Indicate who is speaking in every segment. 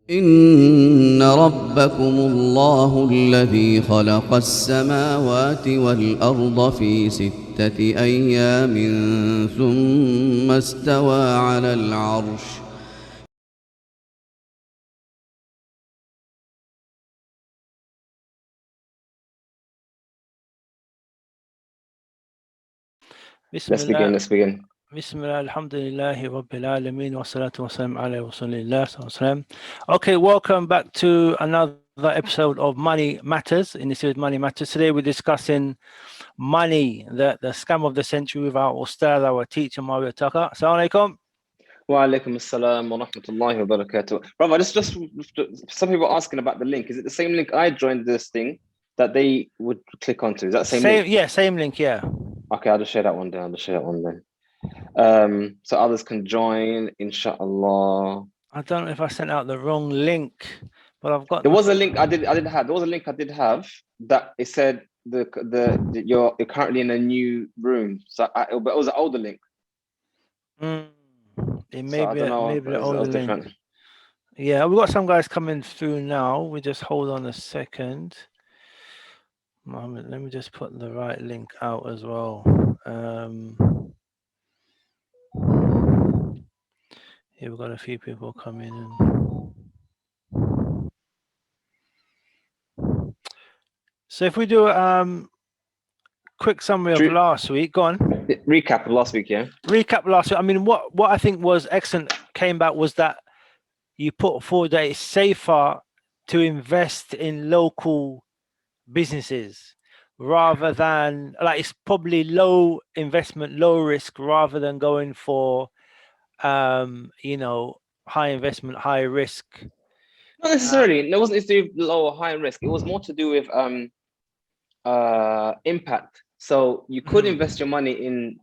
Speaker 1: إن ربكم الله الذي خلق السماوات والأرض في 6 أيام ثم استوى على العرش
Speaker 2: بسم الله. Let's begin. بسم الله الحمد لله رب العالمين والصلاة والسلام على رسول الله صلى الله عليه وسلم. Okay, welcome back to another episode of Money Matters. In the series Money Matters, today we're discussing money, the scam of the century with our ustad, our teacher Mario Tucker. Assalamu alaikum. Wa alaikum assalam wa rahmatullahi wa barakatuh. Brother, just some people asking about the link. Is it the same link I joined this thing that they would click onto? Is that the same link? Yeah, same link, yeah. Okay, I'll just share that one then. So others can join, inshallah. I don't know if I sent out the wrong link, but I've got. There was a link I did have. There was a link I did have that it said you're currently in a new room. So but it was an older link. It may be the older link. Yeah, we've got some guys coming through now. We just hold on a second. Mohammed, let me just put the right link out as well. Here we've got a few people coming in. So if we do quick summary of last week, go on. Recap of last week, yeah. Recap last week. I mean, what I think was excellent came back was that you put forward that it's safer to invest in local businesses rather than, like, it's probably low investment, low risk, rather than going for high investment, high risk. Not necessarily. It wasn't to do with low or high risk. It was more to do with impact. So you could invest your money in,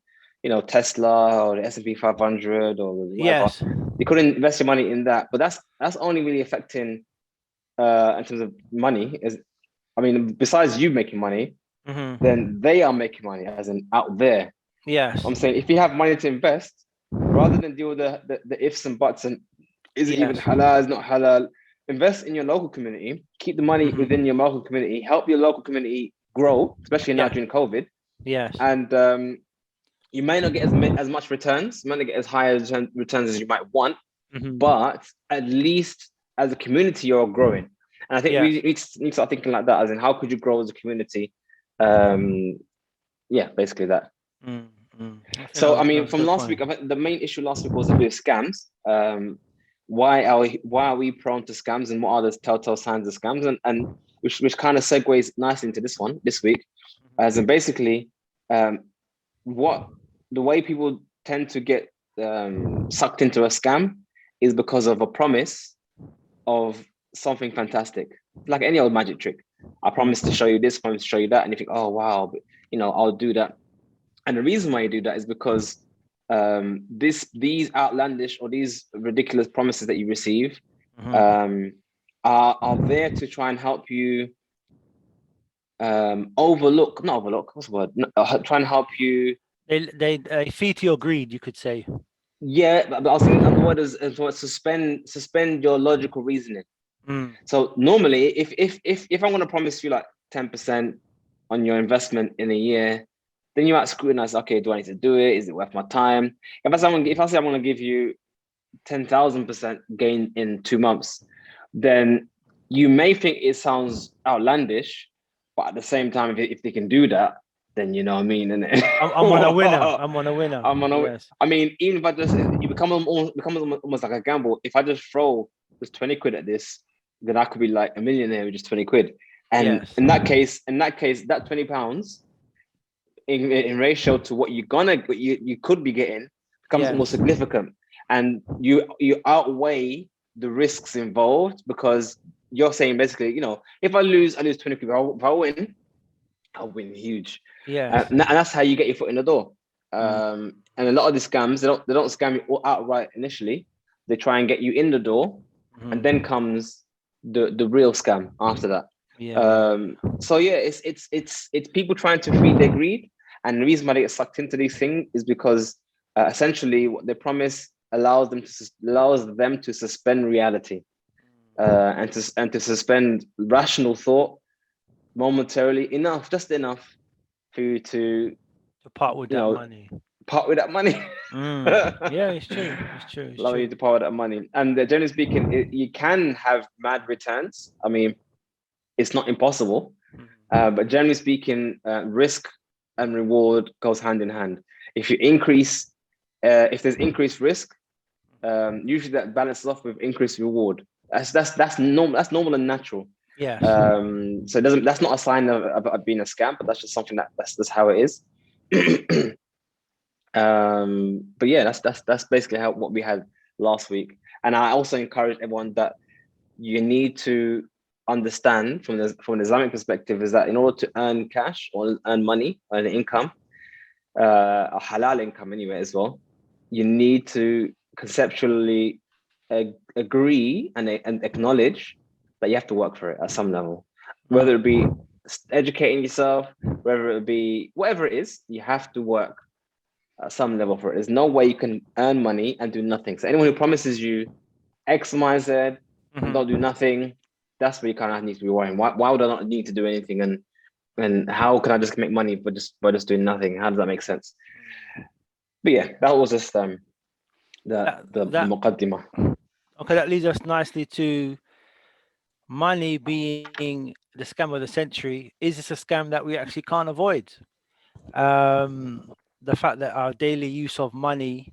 Speaker 2: Tesla or the S&P 500 or whatever. Yes. You could invest your money in that, but that's only really affecting in terms of money. Besides you making money, then they are making money, as in out there. Yes. I'm saying if you have money to invest, rather than deal with the ifs and buts and is it even halal, is not halal, invest in your local community, keep the money within your local community, help your local community grow, especially now during COVID. Yes. And you may not get as much returns, you might not get as high returns as you might want, but at least as a community, you're growing. And I think we need to start thinking like that, as in how could you grow as a community? Basically that. So from last week, I think the main issue last week was with scams. Why are we prone to scams, and what are the telltale signs of scams? And which kind of segues nicely into this week, as in basically what the way people tend to get sucked into a scam is because of a promise of something fantastic, like any old magic trick. I promise to show you this, promise to show you that, and you think, oh wow, but, I'll do that. And the reason why you do that is because these outlandish or these ridiculous promises that you receive are there to try and help you what's the word? Try and help you. They feed to your greed, you could say. Yeah, but I was thinking the word is suspend your logical reasoning. So normally, if I'm going to promise you like 10% on your investment in a year, then you might scrutinize. Okay, do I need to do it? Is it worth my time? If I say I'm going to give you 10,000% gain in 2 months, then you may think it sounds outlandish, but at the same time, if they can do that, then you know what I mean. And I'm on a winner. Yes. I mean, even if you become almost like a gamble. If I just throw just 20 quid at this, then I could be like a millionaire with just 20 quid. And in that case, that 20 pounds in ratio to what you could be getting becomes more significant, and you outweigh the risks involved, because you're saying basically, if I lose 20 quid. If I win, I'll win huge. Yeah, and that's how you get your foot in the door. And a lot of the scams, they don't scam you outright initially. They try and get you in the door, and then comes the real scam after that. So it's people trying to feed their greed, and the reason why they get sucked into these things is because essentially what they promise allows them to suspend reality. and to suspend rational thought momentarily, just enough for you to
Speaker 3: part with that money.
Speaker 2: Part with that money.
Speaker 3: Yeah, it's true. It's true.
Speaker 2: Allow you to part with that money. And generally speaking, you can have mad returns. I mean, it's not impossible, but generally speaking, risk and reward goes hand in hand. If you increase, if there's increased risk, usually that balances off with increased reward. That's normal. That's normal and natural.
Speaker 3: Yeah.
Speaker 2: So that's not a sign of being a scam, but that's just something that's how it is. But yeah, that's basically what we had last week. And I also encourage everyone that you need to understand from an Islamic perspective is that in order to earn cash or earn money, earn income, a halal income anyway as well, you need to conceptually agree and acknowledge that you have to work for it at some level, whether it be educating yourself, whether it be whatever it is, you have to work at some level for it. There's no way you can earn money and do nothing. So anyone who promises you X, Y, Z and don't do nothing, that's where you kind of need to be worrying. Why would I not need to do anything? And how can I just make money by just doing nothing? How does that make sense? But yeah, that was just the muqaddimah.
Speaker 3: Okay, that leads us nicely to money being the scam of the century. Is this a scam that we actually can't avoid? The fact that our daily use of money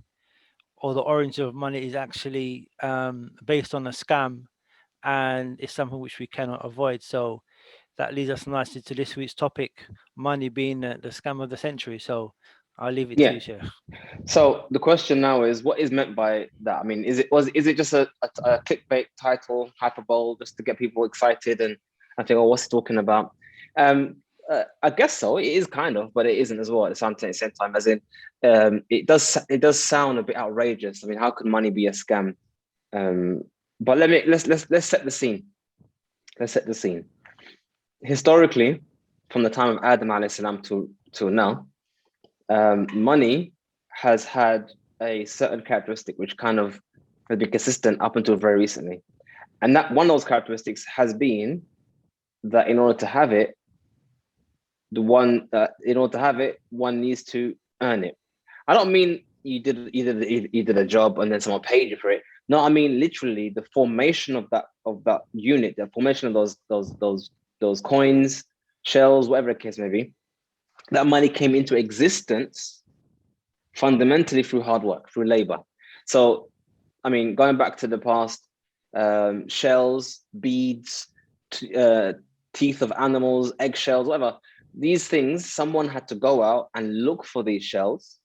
Speaker 3: or the origin of money is actually based on a scam, and it's something which we cannot avoid. So that leads us nicely to this week's topic, money being the scam of the century. So I'll leave it to you, Sheikh.
Speaker 2: So the question now is, what is meant by that? I mean, is it just a clickbait title, hyperbole, just to get people excited and think, oh, what's he talking about? I guess so. It is kind of, but it isn't as well at the same time. As in, it does sound a bit outrageous. I mean, how could money be a scam? But let's set the scene. Let's set the scene. Historically, from the time of Adam alayhi salam to now, money has had a certain characteristic which kind of has been consistent up until very recently. And that one of those characteristics has been that in order to have it, one needs to earn it. I don't mean you did a job and then someone paid you for it. No, I mean literally the formation of that unit, the formation of those coins, shells, whatever the case may be. That money came into existence fundamentally through hard work, through labor. So, I mean, going back to the past, shells, beads, teeth of animals, eggshells, whatever. These things, someone had to go out and look for these shells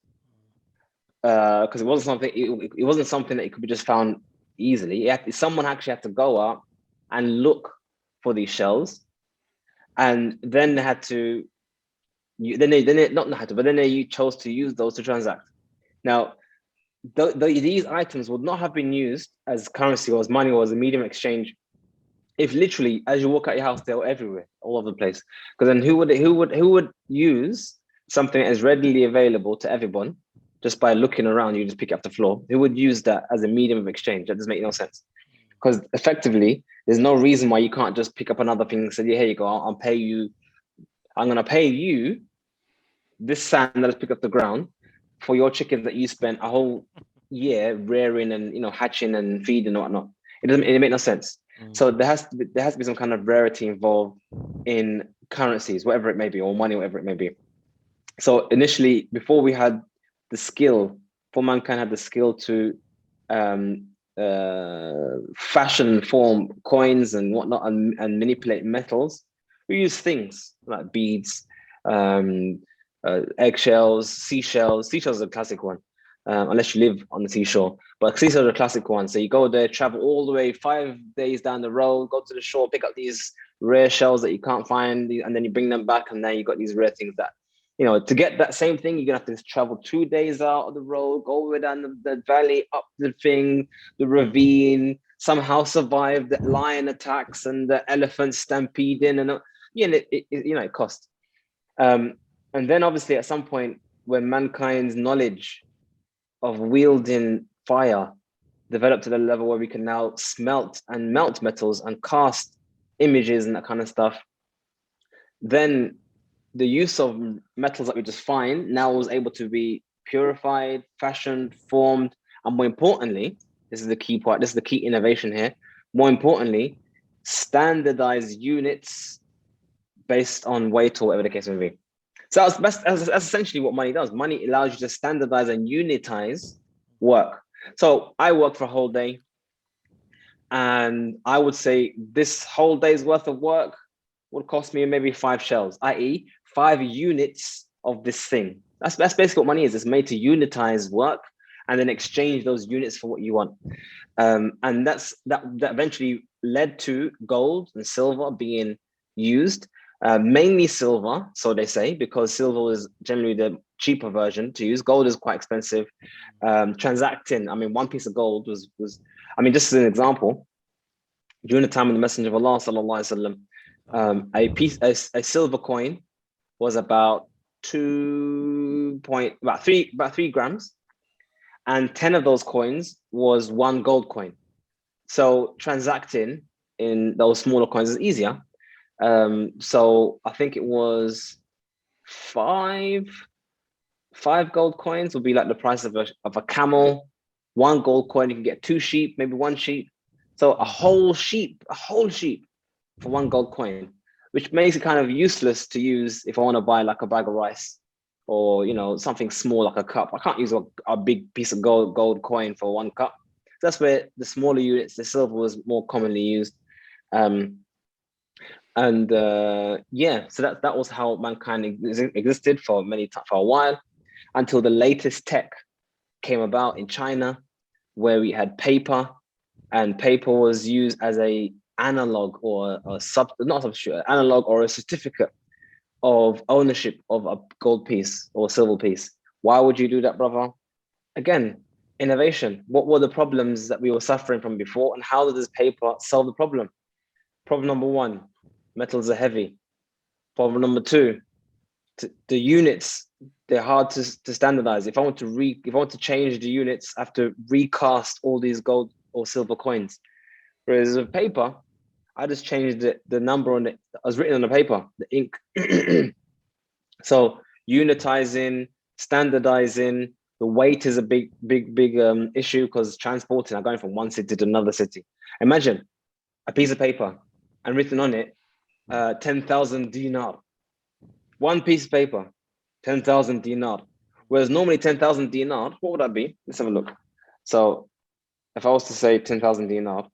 Speaker 2: because it wasn't something that it could be just found easily. Someone actually had to go out and look for these shells, and then they had to. You chose to use those to transact. Now, these items would not have been used as currency or as money or as a medium of exchange if literally, as you walk out your house, they were everywhere, all over the place. Because then who would use something as readily available to everyone just by looking around? You just pick up the floor. Who would use that as a medium of exchange? That doesn't make no sense. Because effectively, there's no reason why you can't just pick up another thing and say, yeah, here you go. I'm going to pay you this sand that is picked up the ground for your chickens that you spent a whole year rearing and hatching and feeding and whatnot. It makes no sense. So there has to be some kind of rarity involved in currencies, whatever it may be, or money, whatever it may be. So initially, before mankind had the skill to fashion and form coins and whatnot and manipulate metals, we use things like beads, eggshells, seashells. Seashells is a classic one. Unless you live on the seashore. But seashells are a classic one. So you go there, travel all the way 5 days down the road, go to the shore, pick up these rare shells that you can't find, and then you bring them back, and now you got these rare things that, to get that same thing, you're gonna have to travel 2 days out of the road, go over down the valley, up the thing, the ravine, somehow survive the lion attacks and the elephant stampeding, and it costs. And then obviously at some point when mankind's knowledge of wielding fire developed to the level where we can now smelt and melt metals and cast images and that kind of stuff, then the use of metals that we just find now was able to be purified, fashioned, formed, and more importantly, this is the key part, this is the key innovation here, more importantly, standardized units based on weight or whatever the case may be. So that's essentially what money does. Money allows you to standardize and unitize work. So I work for a whole day, and I would say this whole day's worth of work would cost me maybe 5 shells, i.e. 5 units of this thing. That's basically what money is. It's made to unitize work and then exchange those units for what you want. And that eventually led to gold and silver being used, mainly silver, so they say, because silver is generally the cheaper version to use. Gold is quite expensive. Transacting, I mean, one piece of gold was I mean, just as an example, during the time of the Messenger of Allah, sallallahu alaihi wasallam, a silver coin was about 3 grams, and 10 of those coins was 1 gold coin. So transacting in those smaller coins is easier. So I think it was 5 gold coins would be like the price of a camel. 1 gold coin, you can get 2 sheep, maybe 1 sheep. So a whole sheep for 1 gold coin, which makes it kind of useless to use if I want to buy like a bag of rice or, you know, something small like a cup. I can't use a big piece of gold coin for 1 cup. So that's where the smaller units, the silver was more commonly used. Yeah, so that was how mankind existed for a while, until the latest tech came about in China, where we had paper, and paper was used as a analog or analog or a certificate of ownership of a gold piece or silver piece. Why would you do that, brother? Again, innovation. What were the problems that we were suffering from before, and how did this paper solve the problem? Problem number 1, metals are heavy. Problem number 2, the units, they're hard to standardize. If I want to change the units, I have to recast all these gold or silver coins. Whereas with paper, I just changed the number on it. I was written on the paper, the ink. So unitizing, standardizing, the weight is a big issue, because transporting, I'm going from one city to another city. Imagine a piece of paper and written on it, 10,000 dinar. 1 piece of paper, 10,000 dinar. Whereas normally 10,000 dinar, what would that be? Let's have a look. So if I was to say 10,000 dinar,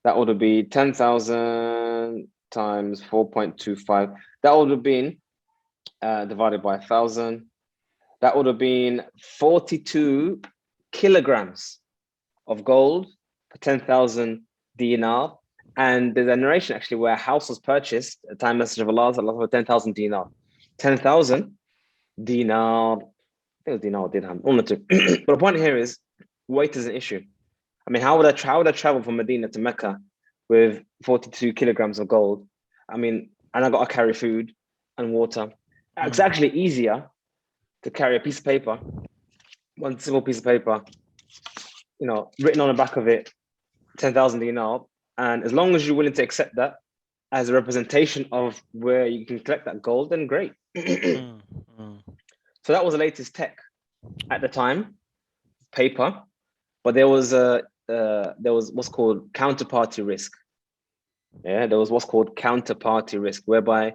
Speaker 2: that would be 10,000 times 4.25. That would have been divided by 1,000. That would have been 42 kilograms of gold for 10,000 dinar. And there's a narration actually where a house was purchased at the time Messenger of Allah for 10,000 dinar. 10,000 dinar. I think it was dinar or dirham. One or two. But the point here is weight is an issue. I mean, how would I travel from Medina to Mecca with 42 kilograms of gold? I mean, and I got to carry food and water. It's actually easier to carry a piece of paper, 1 simple piece of paper, you know, written on the back of it, 10,000 dinar. And as long as you're willing to accept that as a representation of where you can collect that gold, then great. So that was the latest tech at the time, paper. But there was what's called counterparty risk. Yeah, there was what's called counterparty risk, whereby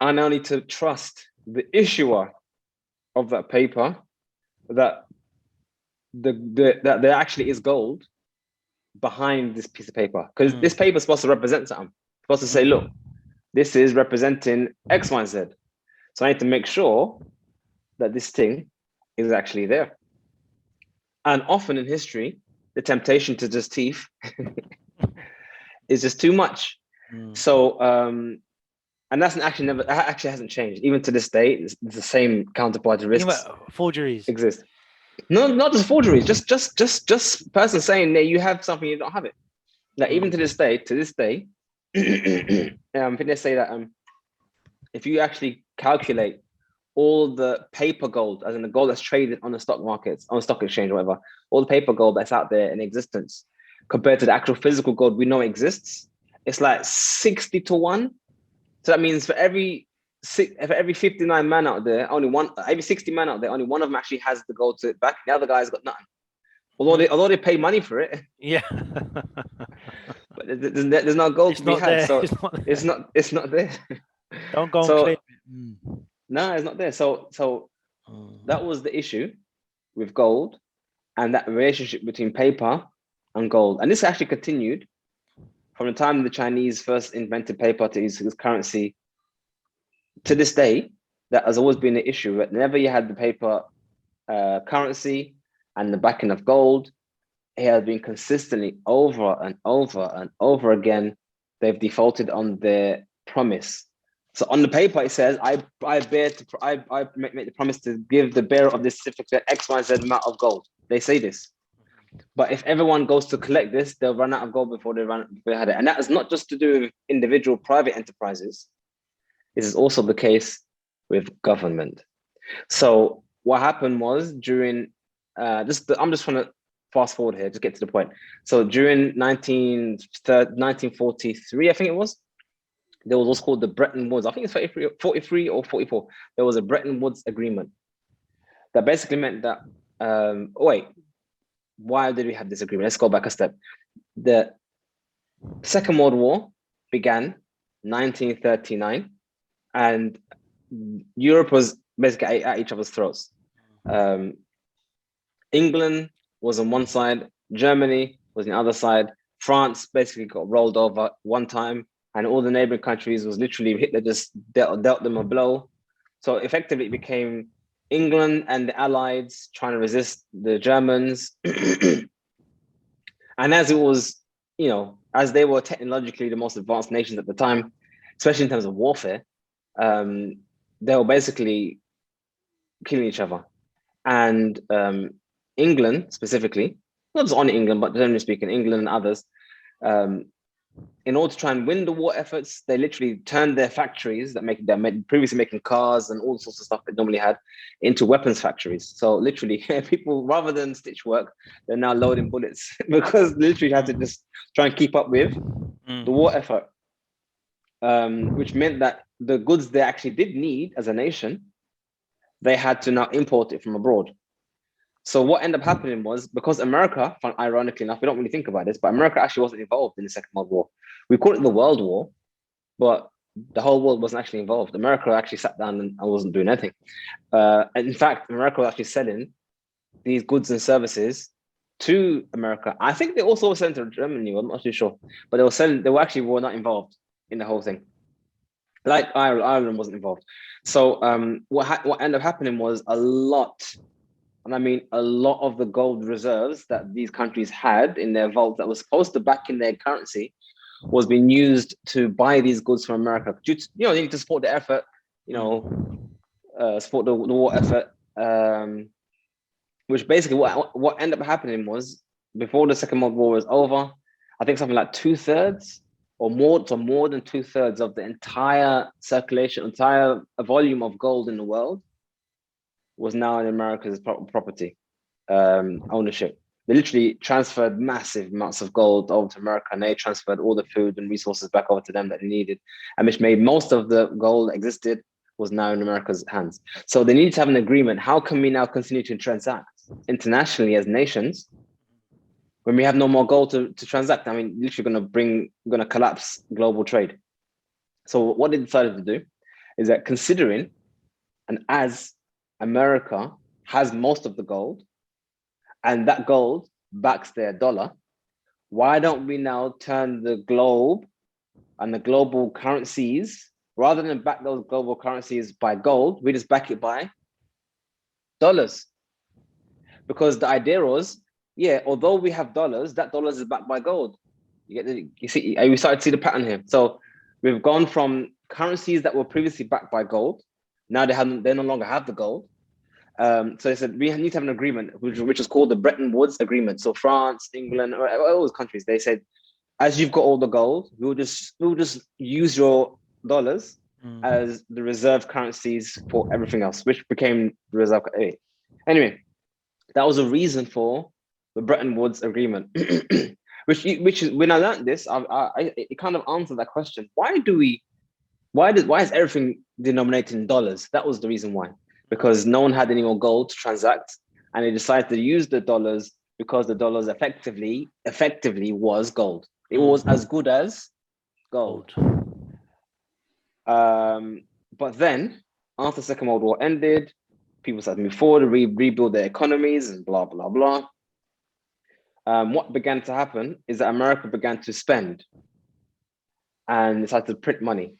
Speaker 2: I now need to trust the issuer of that paper that that there actually is gold behind this piece of paper, because this paper is supposed to represent something. It's supposed to say, look, this is representing X, Y, Z. So I need to make sure that this thing is actually there. And often in history, the temptation to just thief is just too much. So, and that actually hasn't changed. Even to this day, it's the same counterparty risks.
Speaker 3: Forgeries
Speaker 2: exist. No, not just forgeries, just person saying that you have something, you don't have it. Like even to this day, I think they say that if you actually calculate all the paper gold, as in the gold that's traded on the stock markets, on the stock exchange or whatever, all the paper gold that's out there in existence, compared to the actual physical gold we know exists, it's like 60 to 1. So that means for every 59 man out there, every 60 man out there, only one of them actually has the gold to back. The other guy's got nothing. Although they pay money for it.
Speaker 3: Yeah.
Speaker 2: But there's no gold to be had.
Speaker 3: There.
Speaker 2: So it's not there.
Speaker 3: Don't go and claim it.
Speaker 2: No, it's not there. So that was the issue with gold and that relationship between paper and gold. And this actually continued from the time the Chinese first invented paper to use this currency to this day. That has always been an issue. Whenever you had the paper currency and the backing of gold, it has been consistently over and over and over again. They've defaulted on their promise. So on the paper, it says, I make the promise to give the bearer of this certificate X, Y, Z amount of gold. They say this. But if everyone goes to collect this, they'll run out of gold before they had it. And that is not just to do with individual private enterprises. This is also the case with government. So what happened was during, I'm just trying to fast forward here, just get to the point. So during 1943, I think it was, there was what's called the Bretton Woods. I think it's 43 or 44. There was a Bretton Woods agreement that basically meant that, why did we have this agreement? Let's go back a step. The Second World War began 1939, and Europe was basically at each other's throats. England was on one side, Germany was on the other side. France basically got rolled over one time, and all the neighboring countries was literally Hitler just dealt them a blow. So effectively it became England and the Allies trying to resist the Germans. And as it was, as they were technologically the most advanced nations at the time, especially in terms of warfare, they were basically killing each other. And England specifically, not just on England, but generally speaking, England and others, in order to try and win the war efforts, they literally turned their factories that previously making cars and all sorts of stuff they normally had into weapons factories. So literally, people, rather than stitch work, they're now loading bullets because literally had to just try and keep up with the war effort, which meant that the goods they actually did need as a nation, they had to now import it from abroad. So what ended up happening was, because America, ironically enough, we don't really think about this, but America actually wasn't involved in the Second World War. We call it the World War, but the whole world wasn't actually involved. America actually sat down and wasn't doing anything. And in fact, America was actually selling these goods and services to America. I think they also were selling to Germany, I'm not too sure, but they were not involved in the whole thing. Like Ireland wasn't involved. So what ended up happening was a lot of the gold reserves that these countries had in their vaults that was supposed to back in their currency was being used to buy these goods from America. Due to, they need to support the effort, support the war effort, which basically what ended up happening was, before the Second World War was over, I think something like 2/3 or more than 2/3 of the entire entire volume of gold in the world was now in America's property ownership. They literally transferred massive amounts of gold over to America, and they transferred all the food and resources back over to them that they needed, and which made most of the gold that existed was now in America's hands. So they need to have an agreement. How can we now continue to transact internationally as nations when we have no more gold to transact? I mean, literally going to collapse global trade. So what they decided to do is that, considering and as America has most of the gold, and that gold backs their dollar, why don't we now turn the globe and the global currencies, rather than back those global currencies by gold, we just back it by dollars? Because the idea was, although we have dollars, that dollars is backed by gold. You started to see the pattern here. So we've gone from currencies that were previously backed by gold. Now they no longer have the gold. So they said, we need to have an agreement, which is called the Bretton Woods Agreement. So France, England, all those countries, they said, as you've got all the gold, we'll just use your dollars as the reserve currencies for everything else, which became the reserve. Anyway, that was a reason for the Bretton Woods Agreement, which is when I learned this, it kind of answered that question. Why is everything denominated in dollars? That was the reason why, because no one had any more gold to transact, and they decided to use the dollars because the dollars effectively was gold. It was as good as gold. But then after the Second World War ended, people started to move forward and rebuild their economies and blah, blah, blah. What began to happen is that America began to spend and decided to print money.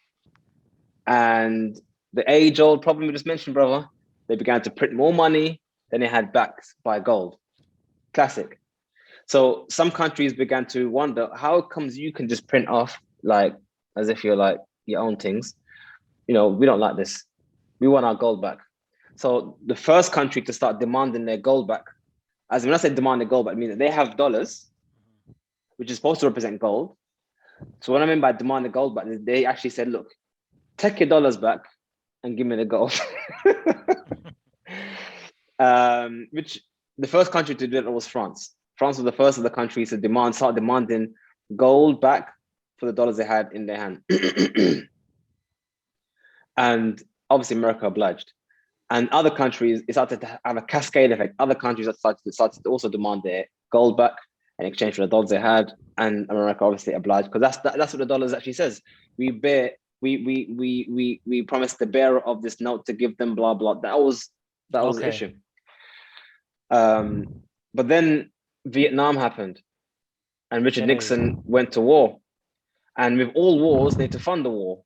Speaker 2: And the age-old problem we just mentioned, brother, they began to print more money than they had backed by gold. Classic. So some countries began to wonder, how comes you can just print off like as if you're like your own things? We don't like this. We want our gold back. So the first country to start demanding their gold back, as when I say demand their gold back, I mean that they have dollars, which is supposed to represent gold. So what I mean by demand the gold back, they actually said, look, take your dollars back and give me the gold. Which the first country to do it was France. France was the first of the countries to start demanding gold back for the dollars they had in their hand. And obviously America obliged. And other countries, it started to have a cascade effect. Other countries started to also demand their gold back in exchange for the dollars they had. And America obviously obliged, because that's what the dollars actually says. We promised the bearer of this note to give them blah, blah. That was the issue. But then Vietnam happened and Richard Nixon went to war. And with all wars, they need to fund the war.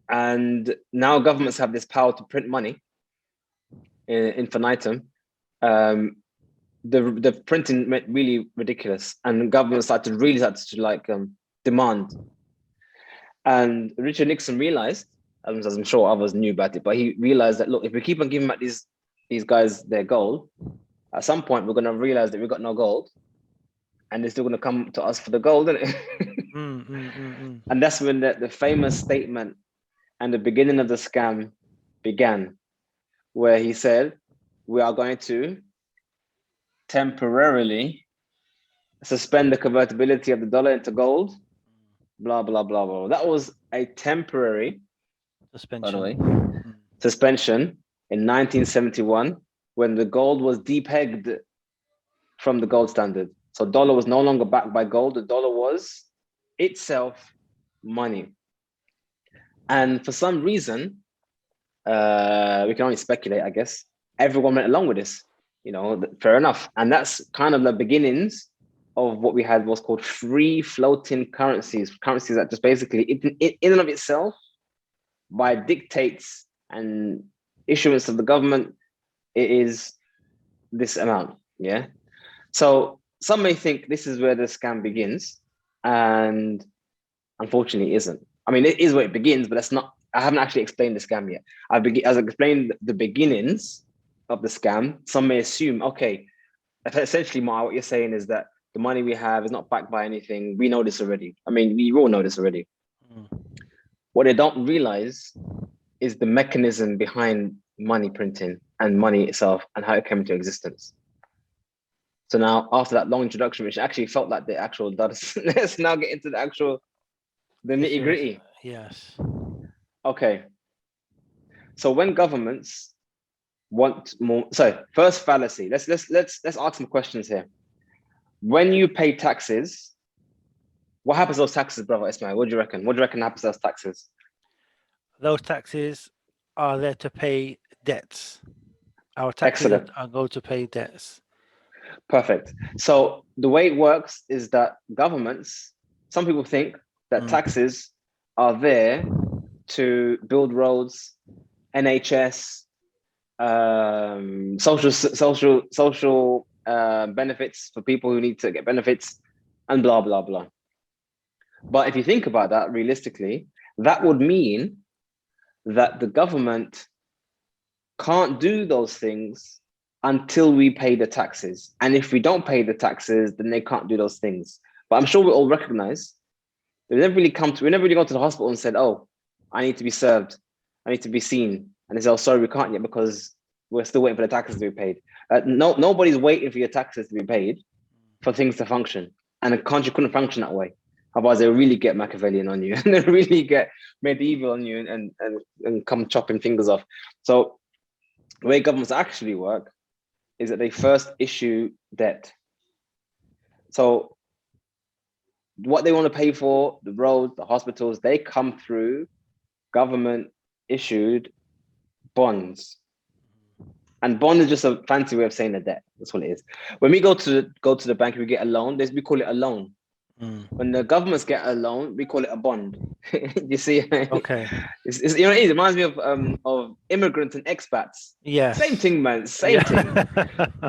Speaker 2: And now governments have this power to print money in infinitum. The printing went really ridiculous, and governments started to demand. And Richard Nixon realized, as I'm sure others knew about it, but he realized that, look, if we keep on giving back these guys their gold, at some point we're going to realize that we've got no gold, and they're still going to come to us for the gold, isn't it? And that's when the famous statement and the beginning of the scam began, where he said, we are going to temporarily suspend the convertibility of the dollar into gold, blah, blah, blah, blah. That was a temporary suspension, by the way, suspension in 1971, when the gold was depegged from the gold standard. So dollar was no longer backed by gold. The dollar was itself money. And for some reason, we can only speculate, I guess, everyone went along with this, fair enough. And that's kind of the beginnings of what we had, was called free floating currencies that just basically, in and of itself, by dictates and issuance of the government, it is this amount, yeah? So some may think this is where the scam begins, and unfortunately it isn't. I mean, it is where it begins, but I haven't actually explained the scam yet. As I explained the beginnings of the scam, some may assume, okay, essentially, Ma, what you're saying is that the money we have is not backed by anything. We know this already. I mean, we all know this already. What they don't realize is the mechanism behind money printing and money itself and how it came into existence. So now, after that long introduction, which actually felt like the actual, let's now get into the nitty gritty.
Speaker 3: Yes.
Speaker 2: Okay. So when governments want more, so first fallacy. Let's ask some questions here. When you pay taxes, what happens to those taxes, brother Ismail? What do you reckon? What do you reckon happens to those taxes?
Speaker 3: Those taxes are there to pay debts. Our taxes are going to pay debts.
Speaker 2: Perfect. So the way it works is that governments, some people think that taxes are there to build roads, NHS, social benefits for people who need to get benefits, and blah, blah, blah. But if you think about that realistically, that would mean that the government can't do those things until we pay the taxes. And if we don't pay the taxes, then they can't do those things. But I'm sure we all recognize that we never really go to the hospital and said, oh, I need to be served. I need to be seen. And they say, oh, sorry, we can't yet because we're still waiting for the taxes to be paid. Nobody's waiting for your taxes to be paid for things to function. And a country couldn't function that way. Otherwise, they really get Machiavellian on you and they really get medieval on you and come chopping fingers off. So the way governments actually work is that they first issue debt. So what they want to pay for, the roads, the hospitals, they come through government issued bonds. And bond is just a fancy way of saying a debt. That's what it is. When we go to the bank, we get a loan. We call it a loan. When the governments get a loan, we call it a bond. You see?
Speaker 3: Okay.
Speaker 2: It's you know, it reminds me of immigrants and expats.
Speaker 3: Yes.
Speaker 2: Same thing, man. Same thing.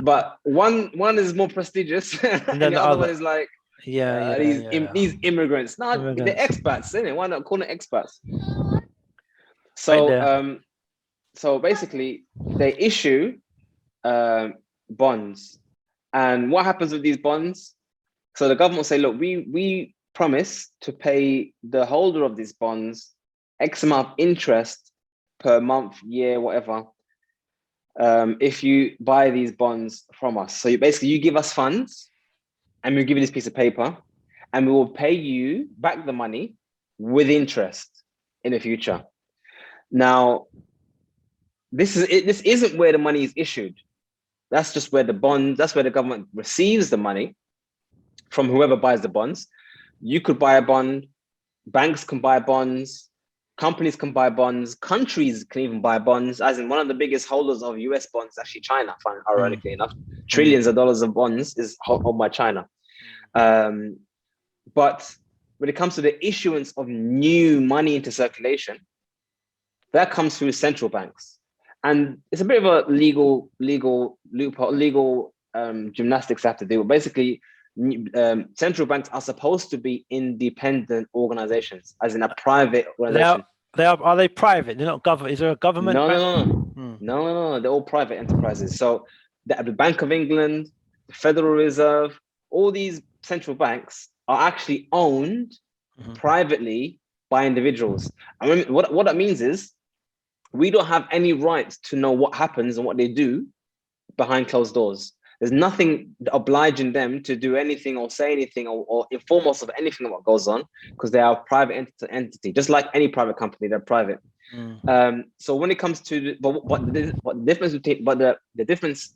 Speaker 2: But one is more prestigious, and the other one is like these immigrants. No, they're expats, isn't it? Why not call it expats? So so basically, they issue bonds, and what happens with these bonds? So the government will say, look, we promise to pay the holder of these bonds X amount of interest per month, year, whatever, if you buy these bonds from us. So you give us funds, and we'll give you this piece of paper, and we will pay you back the money with interest in the future. Now, this isn't where the money is issued. That's just where that's where the government receives the money from whoever buys the bonds. You could buy a bond, banks can buy bonds, companies can buy bonds, countries can even buy bonds, as in one of the biggest holders of US bonds, actually China, ironically enough. Trillions of dollars of bonds is held by China. But when it comes to the issuance of new money into circulation, that comes through central banks. And it's a bit of a legal loophole, gymnastics they have to do. Basically, central banks are supposed to be independent organizations, as in a private organization.
Speaker 3: Are they private? They're not government. Is there a government?
Speaker 2: No. They're all private enterprises. So the Bank of England, the Federal Reserve, all these central banks are actually owned privately by individuals. And what that means is we don't have any rights to know what happens and what they do behind closed doors. There's nothing obliging them to do anything or say anything or inform us of anything of what goes on, because they are a private entity, just like any private company. They're private. So when it comes to the difference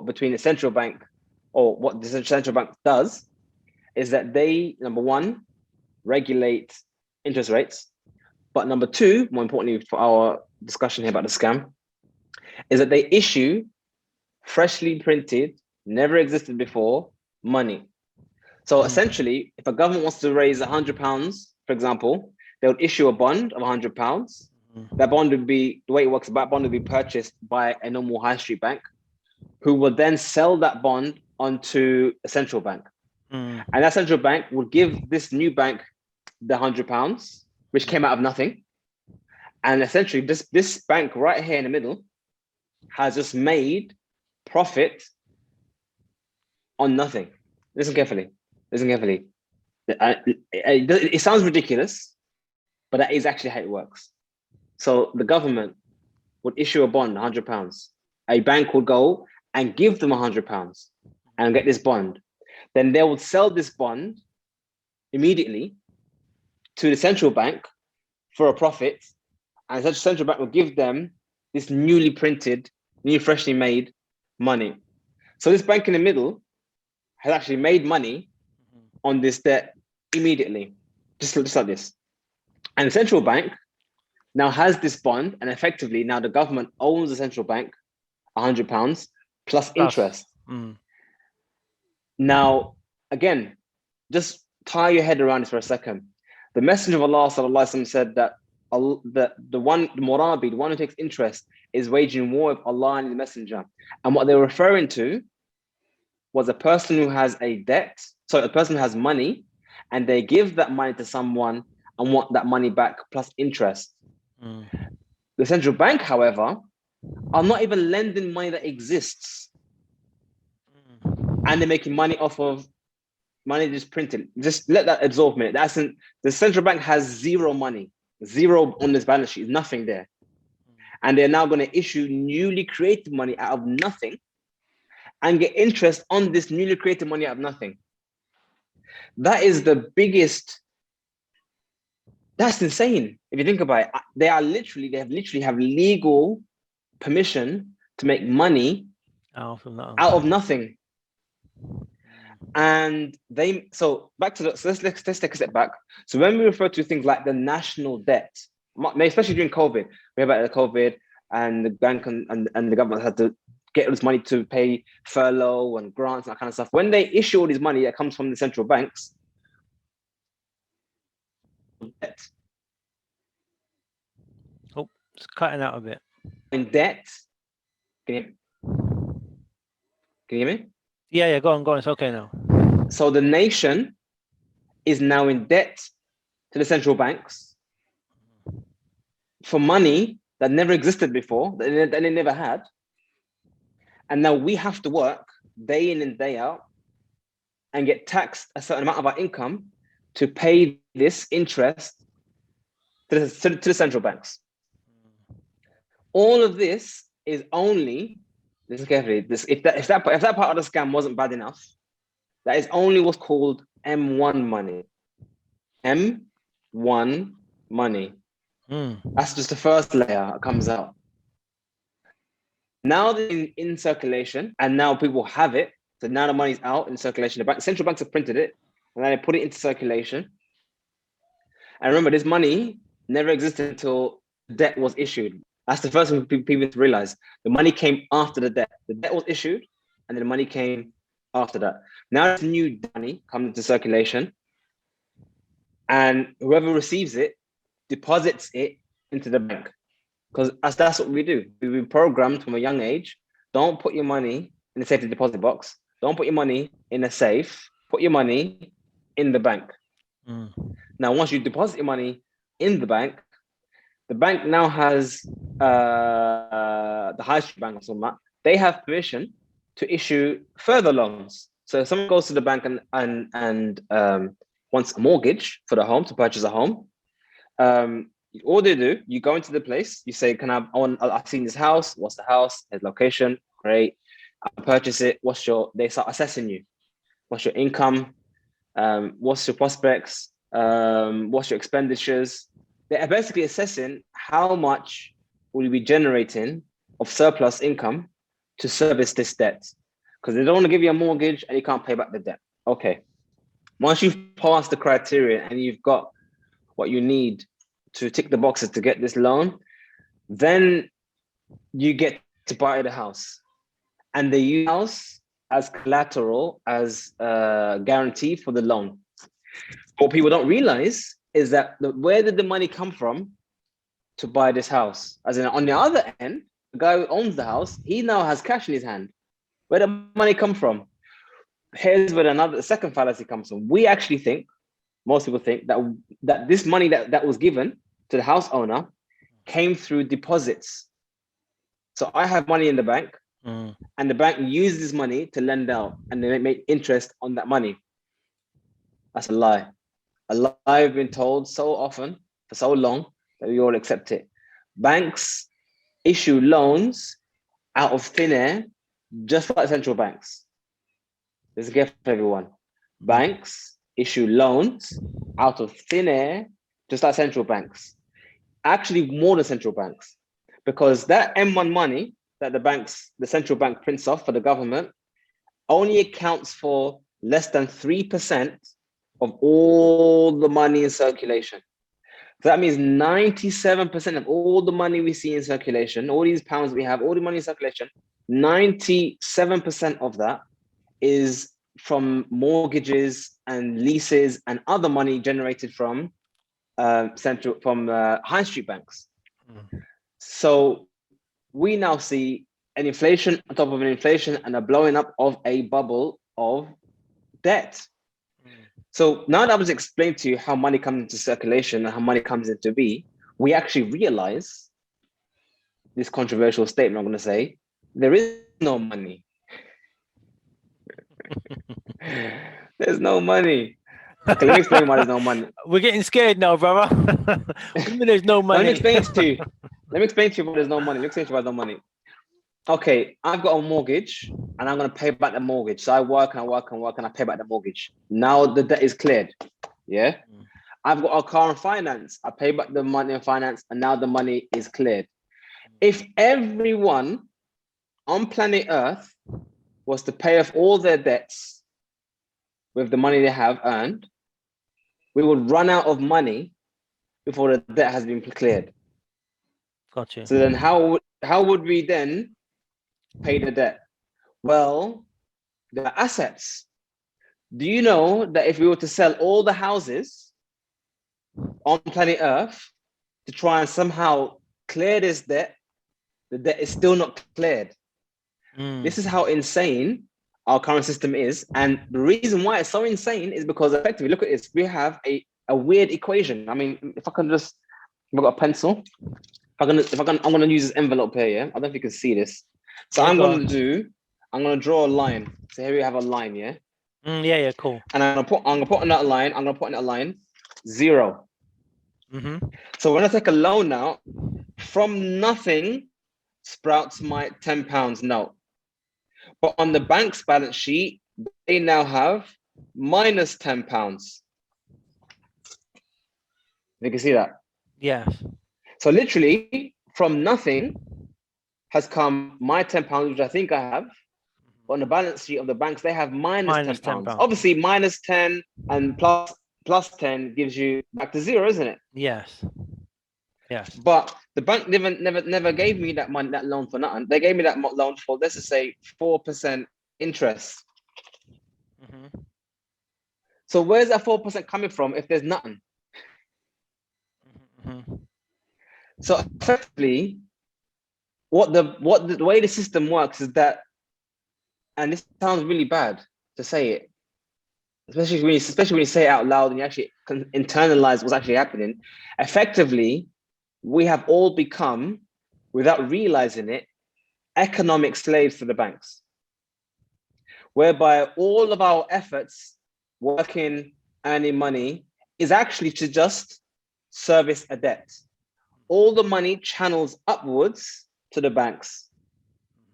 Speaker 2: between the central bank, or what the central bank does, is that they, number one, regulate interest rates, but number two, more importantly for our discussion here about the scam, is that they issue freshly printed, never existed before, money. So essentially, if a government wants to raise £100, for example, they would issue a bond of £100. That bond would be, the way it works, that bond would be purchased by a normal high street bank, who will then sell that bond onto a central bank. And that central bank will give this new bank the £100, which came out of nothing. And essentially, this bank right here in the middle has just made profit on nothing. Listen carefully. It sounds ridiculous, but that is actually how it works. So the government would issue a bond, £100. A bank would go and give them £100 and get this bond. Then they would sell this bond immediately to the central bank for a profit, and such central bank will give them this newly printed, new freshly made money. So this bank in the middle has actually made money on this debt immediately, just like this. And the central bank now has this bond, and effectively now the government owns the central bank £100 plus interest. Now, again, just tie your head around this for a second. The Messenger of Allah sallallahu alaihi wasallam said that the Murabi, the one who takes interest, is waging war with Allah and His Messenger. And what they were referring to was a person who has a debt, so a person who has money, and they give that money to someone and want that money back plus interest. The central bank, however, are not even lending money that exists. And they're making money off of money just printed. Just let that absorb a minute. The central bank has zero money. Zero on this balance sheet, nothing there. And they're now going to issue newly created money out of nothing and get interest on this newly created money out of nothing. That is the biggest. That's insane. If you think about it, they literally have legal permission to make money out of nothing. And so back to so let's take a step back. So when we refer to things like the national debt, especially during COVID, we heard about the COVID and the bank and the government had to get all this money to pay furlough and grants and that kind of stuff. When they issue all this money that comes from the central banks, debt.
Speaker 3: Oh, it's cutting out a bit.
Speaker 2: In debt, can you hear me?
Speaker 3: Yeah, go on. It's okay now.
Speaker 2: So the nation is now in debt to the central banks for money that never existed before, that they never had. And now we have to work day in and day out and get taxed a certain amount of our income to pay this interest to the central banks. All of this is only, listen carefully, if that part of the scam wasn't bad enough, that is only what's called M1 money. M1 money. That's just the first layer that comes out. Now they're in circulation, and now people have it. So now the money's out in circulation. The central banks have printed it, and then they put it into circulation. And remember, this money never existed until the debt was issued. That's the first thing people need to realize. The money came after the debt. The debt was issued, and then the money came after that. Now this new money comes into circulation, and whoever receives it deposits it into the bank. Because that's what we do. We've been programmed from a young age. Don't put your money in the safety deposit box. Don't put your money in a safe. Put your money in the bank. Now, once you deposit your money in the bank now has the high street bank or something. They have permission to issue further loans. So if someone goes to the bank and wants a mortgage for the home, to purchase a home, all they do, you go into the place, you say, I've seen this house, what's the house, there's location, great, I'll purchase it, they start assessing you. What's your income, what's your prospects, what's your expenditures? They're basically assessing how much will you be generating of surplus income to service this debt. Because they don't want to give you a mortgage and you can't pay back the debt. Okay. Once you've passed the criteria and you've got what you need to tick the boxes to get this loan, then you get to buy the house. And they use the house as collateral, as a guarantee for the loan. What people don't realize is that where did the money come from to buy this house? As in, on the other end, the guy who owns the house, he now has cash in his hand. Where did the money come from? Here's where the second fallacy comes from. We actually think, most people think that this money that was given to the house owner came through deposits. So I have money in the bank, and the bank uses this money to lend out, and they make interest on that money. That's a lie. A lie I've been told so often for so long that we all accept it. Banks issue loans out of thin air, just like central banks. This is a gift for everyone. Banks issue loans out of thin air, just like central banks. Actually, more than central banks, because that M1 money that the central bank prints off for the government only accounts for less than 3% of all the money in circulation. So that means 97% of all the money we see in circulation, all these pounds we have, all the money in circulation, 97% of that is from mortgages and leases and other money generated from high street banks. So we now see an inflation on top of an inflation and a blowing up of a bubble of debt. So now that I was explained to you how money comes into circulation and how money comes into be, we actually realize this controversial statement I'm going to say, there is no money. There's no money. Okay, let me explain why there's no money.
Speaker 3: We're getting scared now, brother. What do you mean there's no money?
Speaker 2: Let me explain to you. Let me explain to you why there's no money. Let me explain to you why there's no money. Okay, I've got a mortgage and I'm going to pay back the mortgage. So I work and work and work and I pay back the mortgage. Now the debt is cleared. Yeah. I've got a car and finance. I pay back the money in finance and now the money is cleared. If everyone on planet Earth was to pay off all their debts with the money they have earned, we would run out of money before the debt has been cleared.
Speaker 3: Gotcha.
Speaker 2: So then how would we then pay the debt? Well, the assets. Do you know that if we were to sell all the houses on planet Earth to try and somehow clear this debt, the debt is still not cleared. This is how insane our current system is. And the reason why it's so insane is because effectively, look at this, we have a weird equation. I mean, if I've got a pencil, I'm gonna use this envelope here, yeah? I don't know if you can see this. So I'm gonna draw a line. So here we have a line, yeah?
Speaker 3: Yeah, cool.
Speaker 2: And I'm gonna put on that line, 0. So when I take a loan now, from nothing sprouts my £10 note. But on the bank's balance sheet, they now have minus £10. You can see that?
Speaker 3: Yes.
Speaker 2: So literally from nothing has come my £10, which I think I have. But on the balance sheet of the banks, they have minus £10. Obviously, minus 10 and plus 10 gives you back to 0, isn't it?
Speaker 3: Yes. Yes.
Speaker 2: But the bank never gave me that money, that loan for nothing. They gave me that loan for, let's just say, 4% interest. So where's that 4% coming from if there's nothing? So effectively, the way the system works is that, and this sounds really bad to say it, especially when you say it out loud and you actually internalize what's actually happening. Effectively, we have all become, without realizing it, economic slaves to the banks, whereby all of our efforts, working, earning money, is actually to just service a debt. All the money channels upwards to the banks.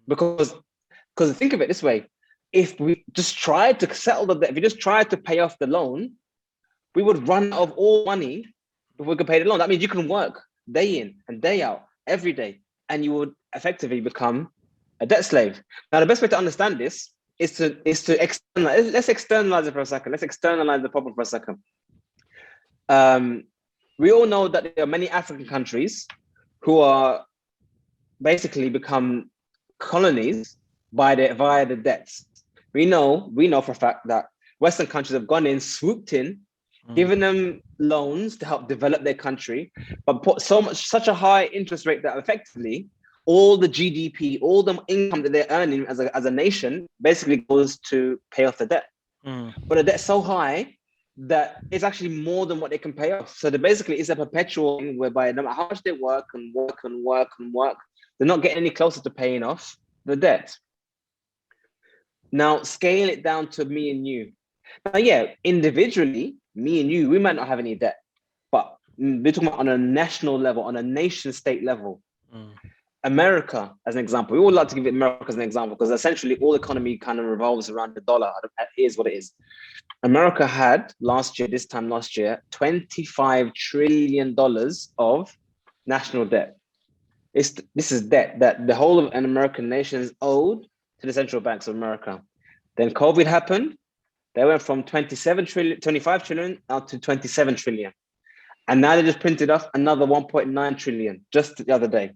Speaker 2: Because think of it this way, if we just tried to settle the debt, if we just tried to pay off the loan, we would run out of all money before we could pay the loan. That means you can work day in and day out, every day, and you would effectively become a debt slave. Now, the best way to understand this is to externalize. Let's externalize it for a second. Let's externalize the problem for a second. We all know that there are many African countries who are basically become colonies via the debts. We know for a fact that Western countries have gone in, swooped in, given them loans to help develop their country, but put such a high interest rate that effectively all the GDP, all the income that they're earning as a nation basically goes to pay off the debt. But the debt's so high that it's actually more than what they can pay off. So basically it's a perpetual thing whereby no matter how much they work, they're not getting any closer to paying off the debt. Now scale it down to me and you. Now, yeah, individually, me and you, we might not have any debt, but we're talking about on a national level, on a nation state level. America, as an example, we all like to give America as an example because essentially all economy kind of revolves around the dollar. It is what it is. America had this time last year, $25 trillion of national debt. This is debt that the whole of an American nation is owed to the central banks of America. Then COVID happened. They went from 25 trillion out to 27 trillion. And now they just printed off another 1.9 trillion just the other day.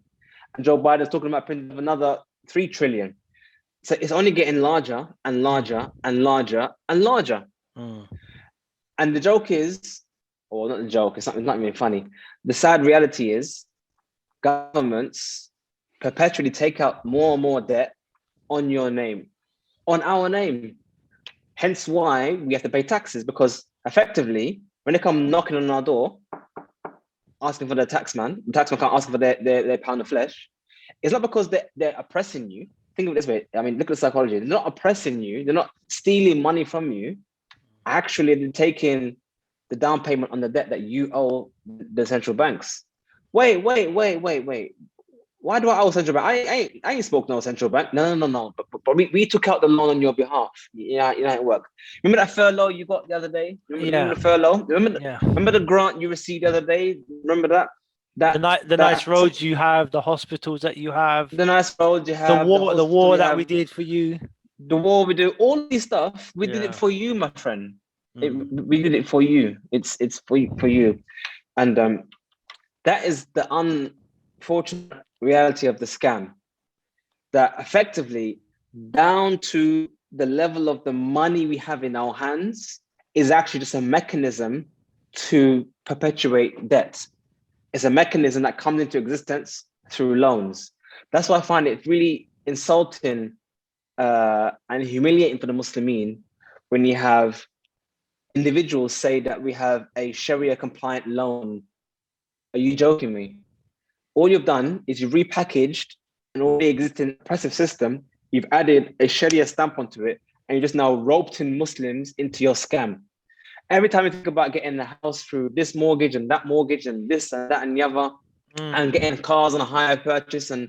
Speaker 2: And Joe Biden's talking about printing another 3 trillion. So it's only getting larger and larger and larger and larger. And the joke is, or not the joke, it's not even funny. The sad reality is governments perpetually take out more and more debt on your name, on our name. Hence why we have to pay taxes, because effectively, when they come knocking on our door, asking for the taxman can't ask for their pound of flesh. It's not because they're oppressing you. Think of it this way. I mean, look at the psychology. They're not oppressing you. They're not stealing money from you. Actually, they're taking the down payment on the debt that you owe the central banks. Wait. Why do I owe central bank? I ain't spoke no central bank. No. But we took out the loan on your behalf. Yeah, you know how it worked. Remember that furlough you got the other day? Remember the furlough? Remember the grant you received the other day? Remember that?
Speaker 3: The nice roads you have, the hospitals that you have,
Speaker 2: the nice roads you have,
Speaker 3: the war that we did for you,
Speaker 2: the war we do, all these stuff. We did it for you, my friend. We did it for you. It's for you, and that is the unfortunate reality of the scam. That effectively, down to the level of the money we have in our hands, is actually just a mechanism to perpetuate debt. It's a mechanism that comes into existence through loans. That's why I find it really insulting and humiliating for the Muslimin when you have individuals say that we have a Sharia compliant loan. Are you joking me? All you've done is you've repackaged an already existing oppressive system, you've added a Sharia stamp onto it, and you just now roped in Muslims into your scam. Every time you think about getting a house through this mortgage and that mortgage and this and that and the other, and getting cars on a hire purchase and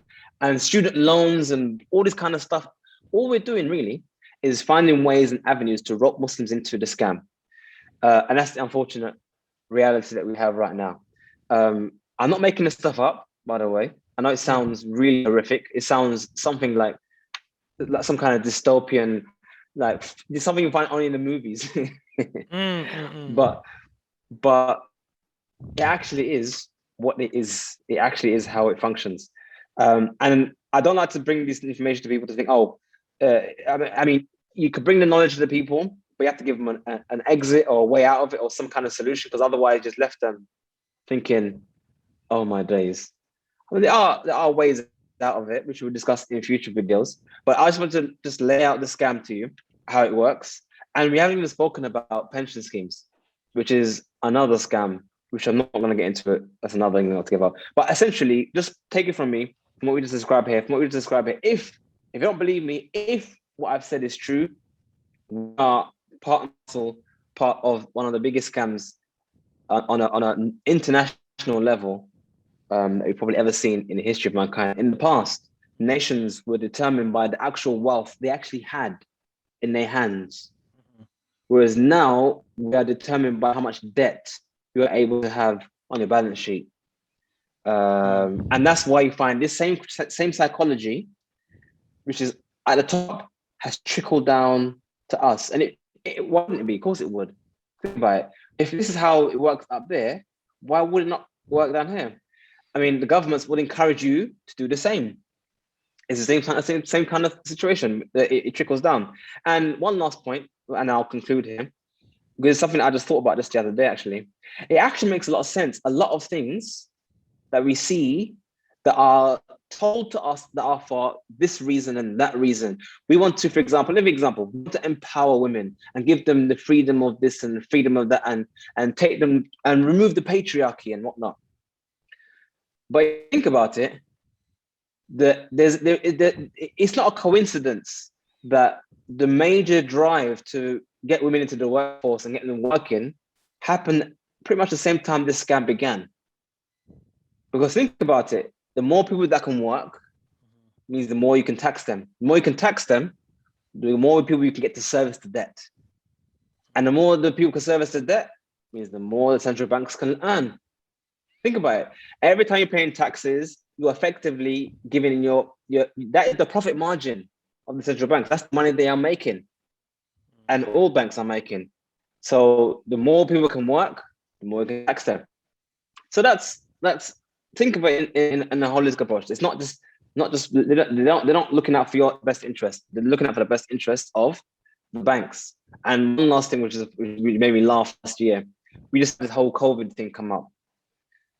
Speaker 2: student loans and all this kind of stuff, all we're doing really is finding ways and avenues to rope Muslims into the scam. And that's the unfortunate reality that we have right now. I'm not making this stuff up, by the way. I know it sounds really horrific. It sounds something like some kind of dystopian, like something you find only in the movies. But it actually is what it is. It actually is how it functions. And I don't like to bring this information to people to think, I mean, you could bring the knowledge to the people, but you have to give them an exit or a way out of it or some kind of solution, because otherwise you just left them thinking, oh my days. I mean, there are ways out of it, which we'll discuss in future videos. But I just want to just lay out the scam to you, how it works. And we haven't even spoken about pension schemes, which is another scam, which I'm not going to get into it. That's another thing altogether. But essentially, just take it from me, from what we just described here, If you don't believe me, if what I've said is true, we are part of one of the biggest scams on an international level that we've probably ever seen in the history of mankind. In the past, nations were determined by the actual wealth they actually had in their hands. Whereas now we are determined by how much debt you are able to have on your balance sheet. And that's why you find this same psychology, which is at the top, has trickled down to us. And it wouldn't be, of course it would. Think about it. If this is how it works up there, why would it not work down here? I mean, the governments would encourage you to do the same. It's the same kind of situation. It trickles down. And one last point, and I'll conclude here, because it's something I just thought about just the other day, actually. It actually makes a lot of sense. A lot of things that we see that are told to us that are for this reason and that reason. We want to, for example, we want to empower women and give them the freedom of this and the freedom of that and take them and remove the patriarchy and whatnot. But think about it, it's not a coincidence that the major drive to get women into the workforce and get them working happened pretty much the same time this scam began. Because think about it, the more people that can work means the more you can tax them. The more you can tax them, the more people you can get to service the debt. And the more the people can service the debt means the more the central banks can earn. Think about it. Every time you're paying taxes, you're effectively giving that is the profit margin of the central banks. That's the money they are making. And all banks are making. So the more people can work, the more you can tax them. So that's think of it in a holistic approach. It's not just they're not looking out for your best interest. They're looking out for the best interest of the banks. And one last thing, which made me laugh last year, we just had this whole COVID thing come up.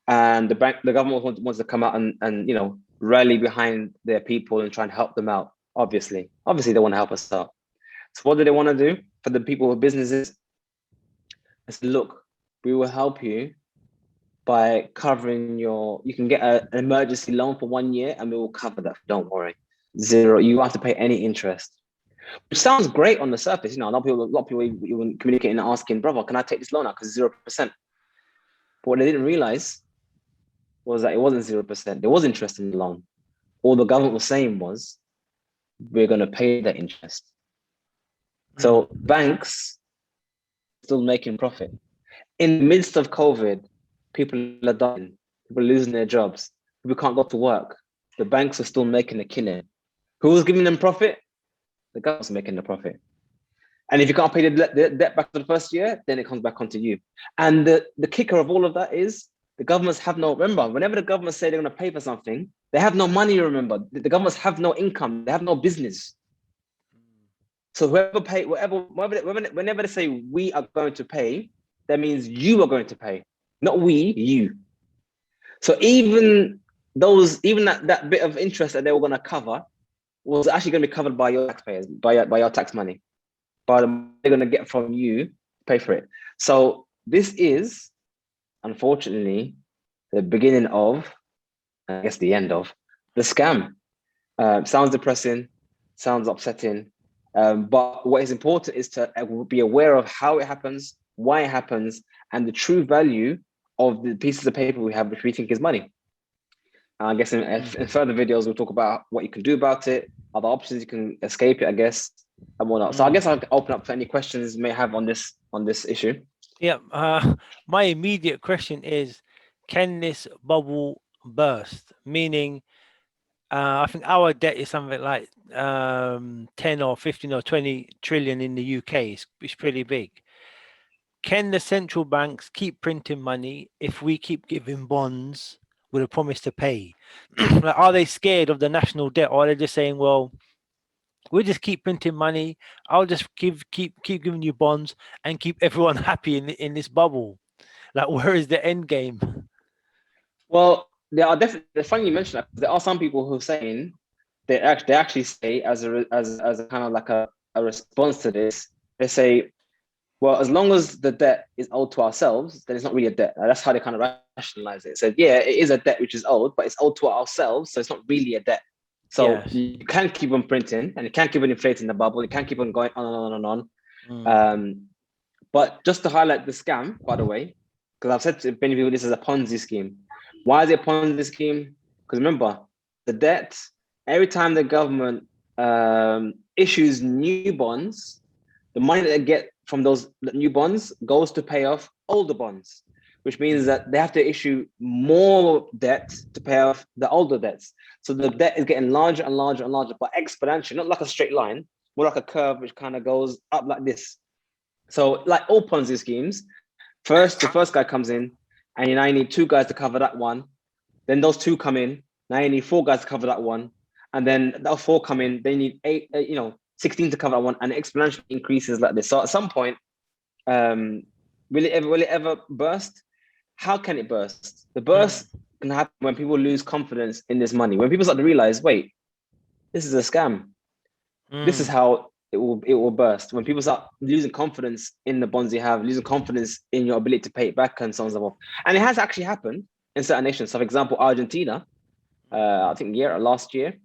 Speaker 2: And the government wants to come out and rally behind their people and try and help them out. Obviously they want to help us out. So what do they want to do for the people with businesses? It's look, we will help you by covering you can get an emergency loan for 1 year and we will cover that. Don't worry. 0. You won't have to pay any interest. Which sounds great on the surface. A lot of people even communicating and asking, brother, can I take this loan out? Because 0%. But what they didn't realize was that it wasn't 0%. There was interest in the loan. All the government was saying was, we're going to pay that interest. So banks still making profit. In the midst of COVID, people are dying, people are losing their jobs, people can't go to work. The banks are still making a killing. Who was giving them profit? The government's making the profit. And if you can't pay the debt back for the first year, then it comes back onto you. And the kicker of all of that is the governments have remember, whenever the governments say they're going to pay for something, they have no money, remember. The governments have no income, they have no business. So whenever they say we are going to pay, that means you are going to pay, not we, you. So even that bit of interest that they were going to cover was actually going to be covered by your taxpayers, by your tax money, by the money they're going to get from you to pay for it. So this is, unfortunately, the beginning of, I guess, the end of the scam. Sounds depressing, sounds upsetting, but what is important is to be aware of how it happens, why it happens, and the true value of the pieces of paper we have, which we think is money. I guess in further videos, we'll talk about what you can do about it, other options you can escape it, I guess, and whatnot. So I guess I'll open up to any questions you may have on this issue.
Speaker 3: Yeah, my immediate question is, can this bubble burst? Meaning, I think our debt is something like 10 or 15 or 20 trillion in the UK. It's pretty big. Can the central banks keep printing money if we keep giving bonds with a promise to pay? Like, are they scared of the national debt, or are they just saying, well, we'll just keep printing money, I'll just keep giving you bonds and keep everyone happy in this bubble? Like, where is the end game?
Speaker 2: Well, there are definitely, it's funny you mentioned that, there are some people who are saying, they actually say as a kind of like a response to this, they say, well, as long as the debt is owed to ourselves, then it's not really a debt. That's how they kind of rationalize it. So yeah, it is a debt which is owed, but it's owed to ourselves, so it's not really a debt. So yes, you can keep on printing, and you can't keep on inflating the bubble. You can't keep on going on and on and on. But just to highlight the scam, by the way, because I've said to many people, this is a Ponzi scheme. Why is it a Ponzi scheme? Because remember, the debt, every time the government issues new bonds, the money that they get from those new bonds goes to pay off older bonds, which means that they have to issue more debt to pay off the older debts. So the debt is getting larger and larger and larger, but exponentially, not like a straight line, more like a curve which kind of goes up like this. So like all Ponzi schemes, the first guy comes in, and now you need 2 guys to cover that one. Then those 2 come in, now you need 4 guys to cover that one. And then those 4 come in, they need 16 to cover that one, and it exponentially increases like this. So at some point, will it ever burst? How can it burst? The burst can happen when people lose confidence in this money. When people start to realize, wait, this is a scam. This is how it will burst. When people start losing confidence in the bonds you have, losing confidence in your ability to pay it back, and so on and so forth. And it has actually happened in certain nations. So for example, Argentina, I think last year,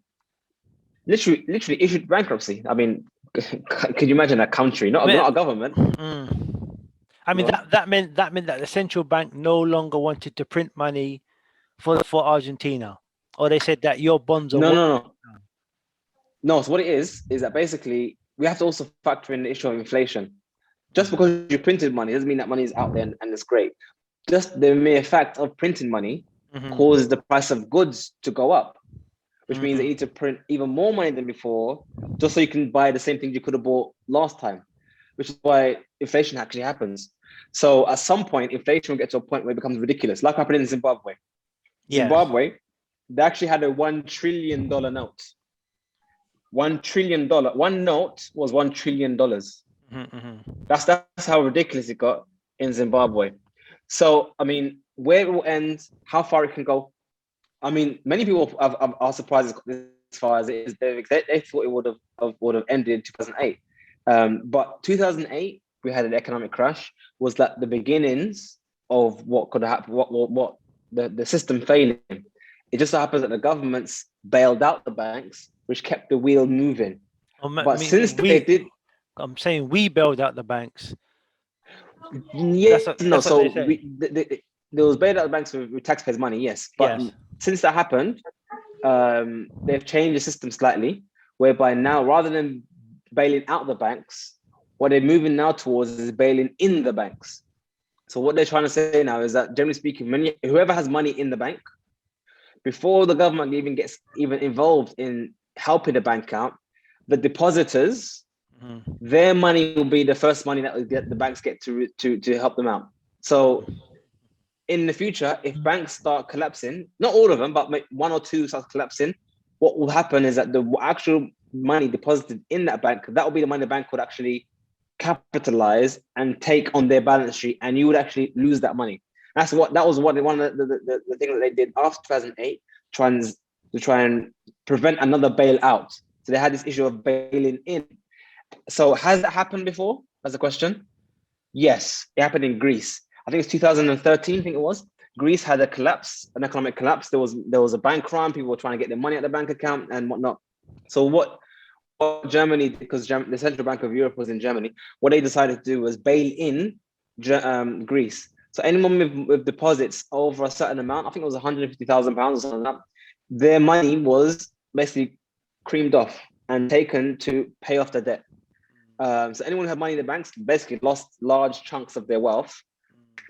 Speaker 2: literally issued bankruptcy. I mean, could you imagine a country, not a government?
Speaker 3: I mean, that meant that the central bank no longer wanted to print money for Argentina, or they said that your bonds are
Speaker 2: No. So what it is that basically we have to also factor in the issue of inflation. Just because you printed money doesn't mean that money is out there and it's great. Just the mere fact of printing money causes the price of goods to go up, which means that you need to print even more money than before, just so you can buy the same things you could have bought last time, which is why inflation actually happens. So at some point, inflation will get to a point where it becomes ridiculous, like happened in Zimbabwe. Yes. Zimbabwe, they actually had a $1 trillion note. $1 trillion. One note was $1 trillion. That's how ridiculous it got in Zimbabwe. So, I mean, where it will end, how far it can go. I mean, many people are surprised as far as it is. They thought it would have ended in 2008. But 2008, we had an economic crash, was like the beginnings of what could happen, what the system failing. It just so happens that the governments bailed out the banks, which kept the wheel moving. But since they did,
Speaker 3: I'm saying we bailed out the banks.
Speaker 2: Yes,
Speaker 3: that's
Speaker 2: no.
Speaker 3: what
Speaker 2: So
Speaker 3: there
Speaker 2: was bailed out the banks with taxpayers' money, yes. But since that happened, they've changed the system slightly, whereby now rather than bailing out the banks, what they're moving now towards is bailing in the banks. So what they're trying to say now is that, generally speaking, whoever has money in the bank, before the government even gets involved in helping the bank out, the depositors, their money will be the first money that the banks get to help them out. So in the future, if banks start collapsing, not all of them, but one or two start collapsing, what will happen is that the actual money deposited in that bank, that will be the money the bank would actually capitalize and take on their balance sheet, and you would actually lose that money. That was one of the things that they did after 2008, to try and prevent another bailout. So they had this issue of bailing in. So has that happened before? That's the question. Yes, it happened in Greece. I think it's 2013. I think it was. Greece had an economic collapse. There was a bank run. People were trying to get their money at the bank account and whatnot. So what Germany, because the Central Bank of Europe was in Germany, what they decided to do was bail in Greece. So anyone with deposits over a certain amount, I think it was £150,000 or something like that, their money was basically creamed off and taken to pay off the debt. So anyone who had money in the banks basically lost large chunks of their wealth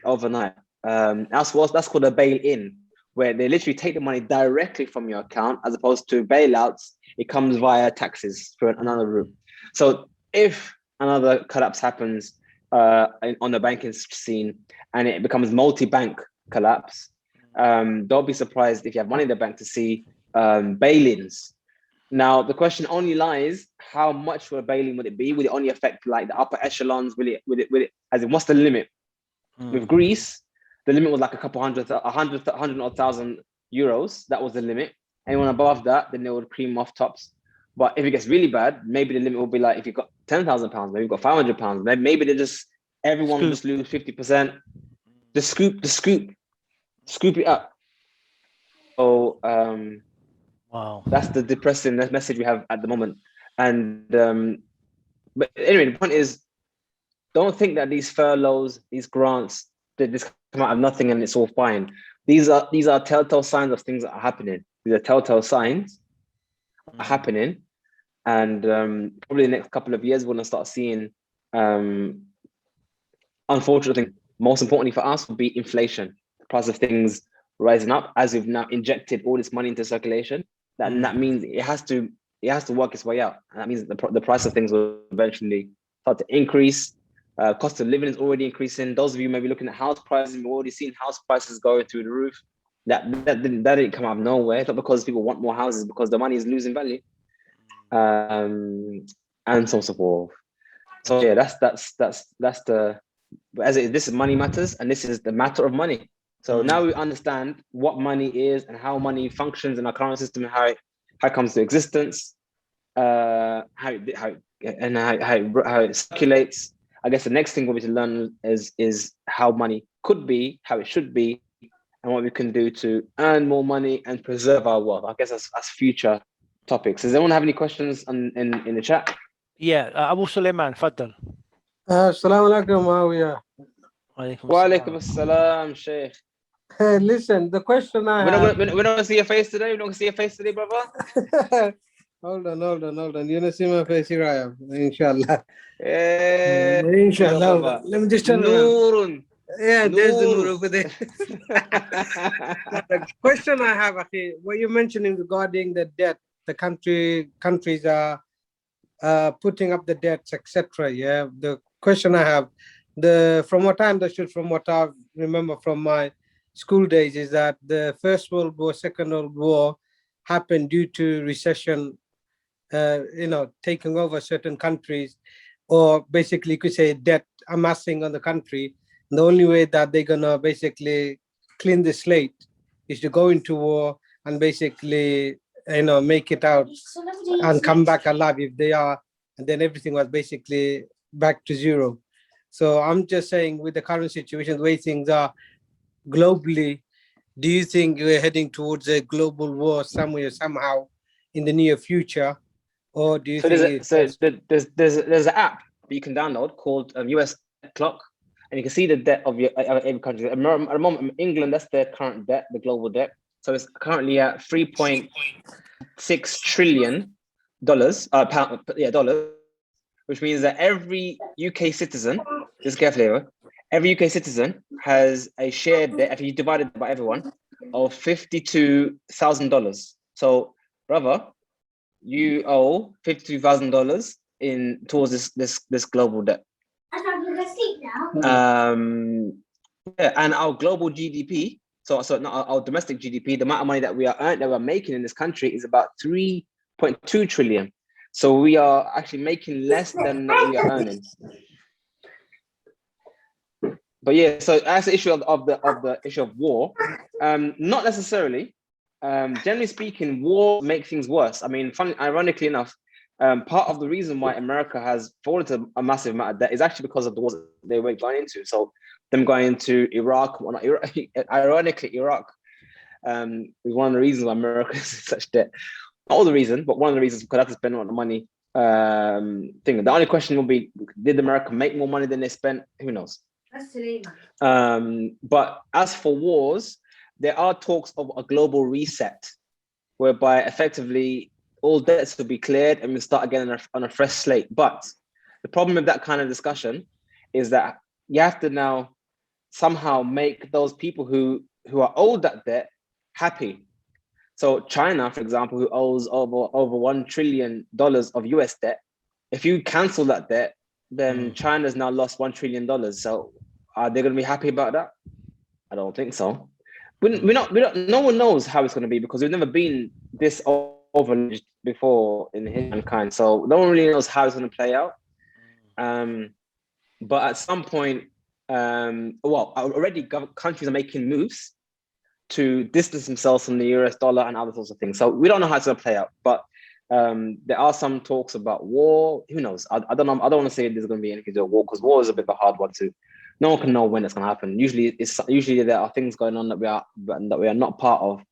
Speaker 2: overnight. That's called a bail-in, where they literally take the money directly from your account, as opposed to bailouts. It comes via taxes for another route. So if another collapse happens on the banking scene and it becomes multi-bank collapse, don't be surprised if you have money in the bank to see bail-ins. Now, the question only lies, how much for a bail-in would it be? Would it only affect like the upper echelons? Will it, as in, what's the limit? With Greece, the limit was like a couple hundred odd thousand euros. That was the limit. Anyone above that, then they would cream off tops. But if it gets really bad, maybe the limit will be like, if you've got £10,000, maybe you've got £500, maybe everyone will just lose 50%. Scoop it up. So,
Speaker 3: wow,
Speaker 2: that's the depressing message we have at the moment. And but anyway, the point is, don't think that these furloughs, these grants, that this come out of nothing and it's all fine. These are telltale signs of things that are happening. These are telltale signs are happening, and probably the next couple of years we're gonna start seeing. Unfortunately, most importantly for us, will be inflation. The price of things rising up as we've now injected all this money into circulation. That means it has to work its way out, and that means the price of things will eventually start to increase. Cost of living is already increasing. Those of you may be looking at house prices, we've already seen house prices going through the roof. That didn't come out of nowhere. It's not because people want more houses, because the money is losing value, and so on and so forth. So yeah, that's the, as it is, this is money matters, and this is the matter of money. So now we understand what money is and how money functions in our current system, and how it comes to existence, how it circulates. I guess the next thing we need to learn is how money could be, how it should be, and what we can do to earn more money and preserve our wealth. I guess that's future topics. Does anyone have any questions in the chat?
Speaker 3: Yeah, Abu Sulaiman, Faddal.
Speaker 4: Assalamu alaikum, Mawiya.
Speaker 2: Wa alaikum assalam, Sheikh.
Speaker 4: Listen, the question I
Speaker 2: have... We're not going to see your face today? We're not going to see your face today, brother?
Speaker 4: Hold on. You're going to see my face here. I am, inshallah.
Speaker 2: Inshallah.
Speaker 4: Let me just turn around. Yeah, there's the nur over there. The question I have, Akhi, what you're mentioning regarding the debt, the countries are putting up the debts, etc. Yeah, the question I have, from what I understood, from what I remember from my school days, is that the First World War, Second World War happened due to recession, taking over certain countries, or basically you could say debt amassing on the country. And the only way that they're gonna basically clean the slate is to go into war and basically make it out and come back alive if they are, and then everything was basically back to zero. So I'm just saying, with the current situation, the way things are globally, do you think we're heading towards a global war somewhere, somehow in the near future? or do you
Speaker 2: So
Speaker 4: think
Speaker 2: there's an app that you can download called US Clock, and you can see the debt of your every country. At the moment, England, that's their current debt, the global debt. So it's currently at $3.6 trillion dollars, which means that every UK citizen, just carefully here, every UK citizen has a shared debt, if you divide it by everyone, of $52,000. So, brother, you owe $52,000 towards this global debt. And our global GDP, so not our domestic GDP, the amount of money that we're making in this country is about 3.2 trillion. So we are actually making less than we are earning. But yeah, so as the issue of the issue of war, not necessarily. Generally speaking, war makes things worse. I mean, ironically enough, part of the reason why America has fallen to a massive amount of debt is actually because of the wars that they were going into. So them going into Iraq, ironically, Iraq is one of the reasons why America is in such debt. Not all the reason, but one of the reasons, because they have to spend a lot of money. The only question will be, did America make more money than they spent? Who knows? But as for wars, there are talks of a global reset, whereby effectively all debts will be cleared and we start again on a fresh slate. But the problem with that kind of discussion is that you have to now somehow make those people who are owed that debt happy. So China, for example, who owes over $1 trillion of US debt, if you cancel that debt, then China's now lost $1 trillion. So are they going to be happy about that? I don't think so. No one knows how it's going to be, because we've never been this overleveraged before in mankind. So no one really knows how it's going to play out. But at some point, already countries are making moves to distance themselves from the US dollar and other sorts of things. So we don't know how it's going to play out. But there are some talks about war. Who knows? I don't know. I don't want to say there's going to be anything to do with war, because war is a bit of a hard one to. No one can know when it's going to happen. Usually there are things going on that we are not part of.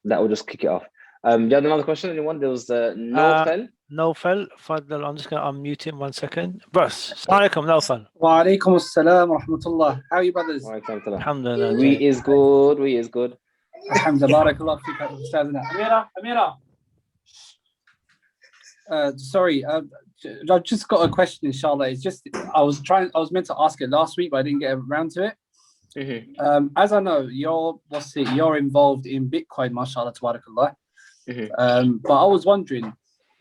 Speaker 2: That will just kick it off. You had another question? Anyone? There was Nofel.
Speaker 3: Nofel, Fadl, I'm just going to unmute him 1 second. Bros, Assalamu alaikum, Nofel.
Speaker 5: Wa alaikum assalam wa rahmatullah. How are you, brothers?
Speaker 3: Alhamdulillah.
Speaker 2: We is good.
Speaker 5: Alhamdulillah. Barakallah fika. Amira. Sorry, I've just got a question, inshallah. It's just I was meant to ask it last week, but I didn't get around to it.
Speaker 2: Mm-hmm.
Speaker 5: As I know, you're involved in Bitcoin, mashallah, tabarakallah.
Speaker 2: Mm-hmm.
Speaker 5: But I was wondering,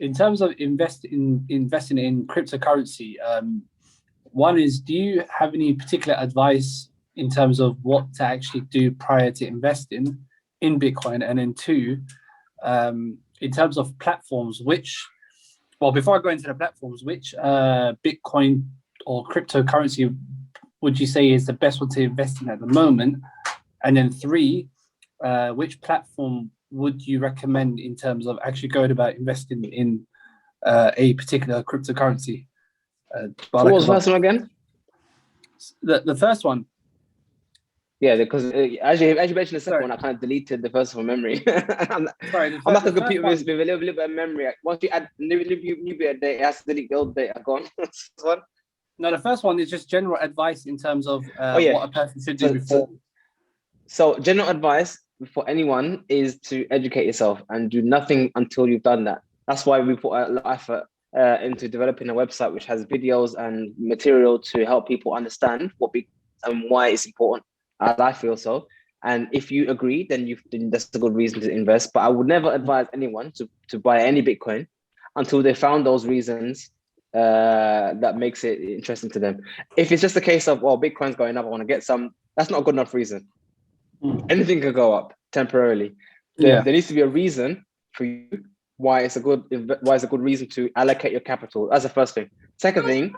Speaker 5: in terms of investing in cryptocurrency, one is, do you have any particular advice in terms of what to actually do prior to investing in Bitcoin? And then two, in terms of platforms, before I go into the platforms, which Bitcoin or cryptocurrency would you say is the best one to invest in at the moment? And then three, which platform would you recommend in terms of actually going about investing in a particular cryptocurrency?
Speaker 2: What was the first one again?
Speaker 5: The first one.
Speaker 2: Yeah, because as you mentioned the second one, I kind of deleted the first one from memory. I'm like a computer with a little bit of memory. Once you add new bit of data, it has to delete the old data. Go on.
Speaker 5: No, the first one is just general advice in terms of what a person should do before.
Speaker 2: So general advice for anyone is to educate yourself and do nothing until you've done that. That's why we put a lot of effort into developing a website which has videos and material to help people understand and why it's important, as I feel so. And if you agree, then that's a good reason to invest. But I would never advise anyone to buy any Bitcoin until they found those reasons that makes it interesting to them. If it's just a case of, Bitcoin's going up, I want to get some, that's not a good enough reason. Anything could go up temporarily. There needs to be a reason for you why it's a good reason to allocate your capital. That's the first thing. Second thing,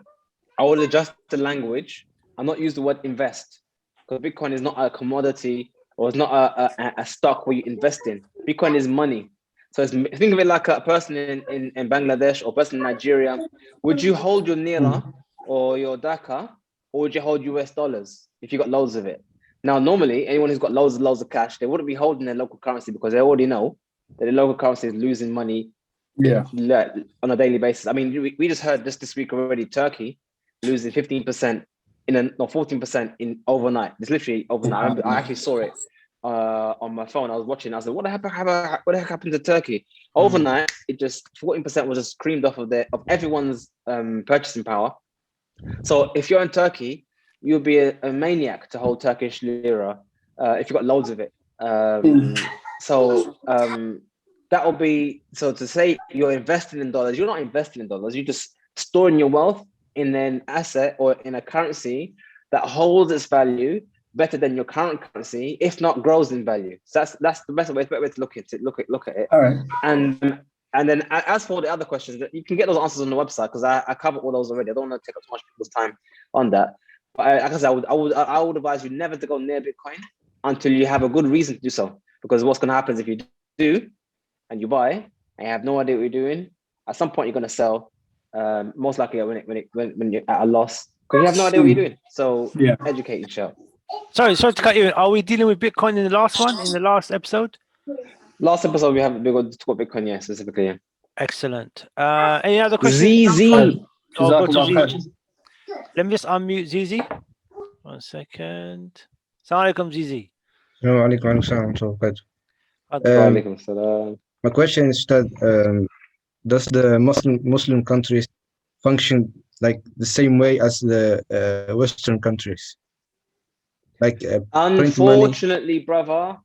Speaker 2: I would adjust the language. I'm not use the word invest, because Bitcoin is not a commodity, or it's not a stock where you invest in. Bitcoin is money. So think of it like a person in Bangladesh or a person in Nigeria. Would you hold your Naira or your Dhaka, or would you hold US dollars if you got loads of it? Now, normally, anyone who's got loads of cash, they wouldn't be holding their local currency, because they already know that the local currency is losing money on a daily basis. I mean, we just heard this week already, Turkey losing 15% 14% in overnight. It's literally overnight. I actually saw it on my phone. I was watching. I was like, what the heck happened to Turkey? Overnight, it just 14% was just creamed off of everyone's purchasing power. So if you're in Turkey, you'll be a maniac to hold Turkish lira if you've got loads of it. That will be, so to say you're investing in dollars, you're not investing in dollars, you're just storing your wealth in an asset or in a currency that holds its value better than your current currency, if not grows in value. So that's the better way to look at it.
Speaker 5: All right.
Speaker 2: And then as for the other questions, you can get those answers on the website because I covered all those already. I don't want to take up too much people's time on that. But like I said, I would advise you never to go near Bitcoin until you have a good reason to do so. Because what's going to happen is if you do and you buy and you have no idea what you're doing, at some point you're going to sell. Most likely when you're at a loss because you have no idea what you're doing. So educate yourself.
Speaker 3: Sorry to cut you in. Are we dealing with Bitcoin in the last episode?
Speaker 2: Last episode we got to talk about Bitcoin, specifically. Yeah.
Speaker 3: Excellent. Any other questions?
Speaker 2: ZZ.
Speaker 3: Go to ZZ. Let me just unmute ZZ. 1 second. Assalamu alaikum, ZZ.
Speaker 6: My question is that does the Muslim countries function like the same way as the Western countries? Like
Speaker 2: unfortunately, brother,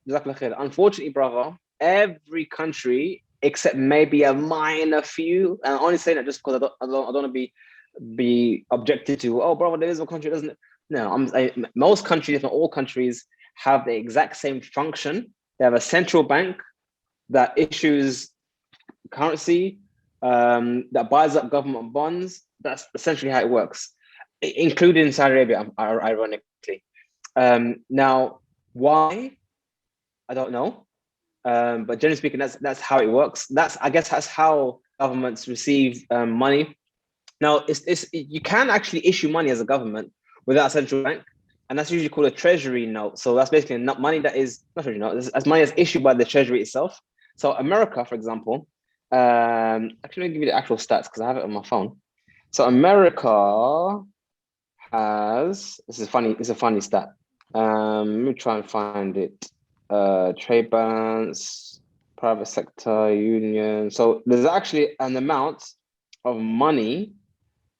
Speaker 2: every country except maybe a minor few, and I'm only saying that just because I don't want to be objected to. Oh, brother, there is a country doesn't. No, most countries, if not all countries, have the exact same function. They have a central bank that issues currency, that buys up government bonds. That's essentially how it works, including Saudi Arabia, ironically. Now, why? I don't know. But generally speaking, that's how it works. I guess that's how governments receive money. Now, you can actually issue money as a government without a central bank, and that's usually called a treasury note. So that's basically money that is not treasury note. As money is issued by the treasury itself. So America, for example, actually let me give you the actual stats because I have it on my phone. So America has it's a funny stat. Let me try and find it. Trade balance, private sector, union. So there's actually an amount of money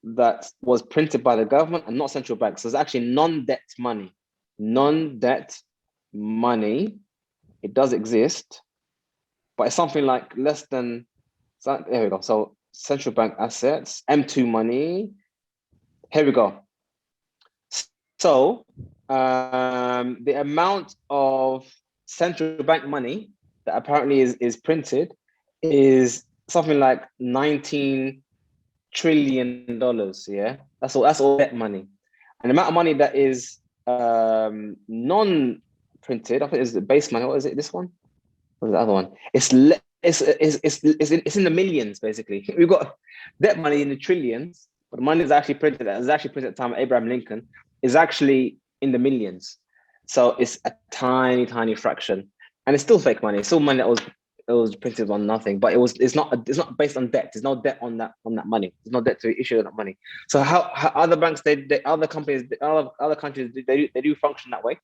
Speaker 2: that was printed by the government and not central banks. So it's actually non-debt money. Non-debt money. It does exist, but it's something like less than. So there we go. So central bank assets, M2 money. Here we go. So the amount of central bank money that apparently is printed is something like $19 trillion. Yeah, that's all debt money. And the amount of money that is non-printed, I think is the base money. What is it? This one? What is the other one? It's in the millions basically. We've got debt money in the trillions, but the money is actually printed. It was actually printed at the time of Abraham Lincoln. Is actually in the millions. So it's a tiny fraction, and it's still fake money. It's still money that was printed on nothing, but it's not based on debt. There's no debt on that money. There's no debt to issue that money. So how other banks, other companies, other countries, they do function that way.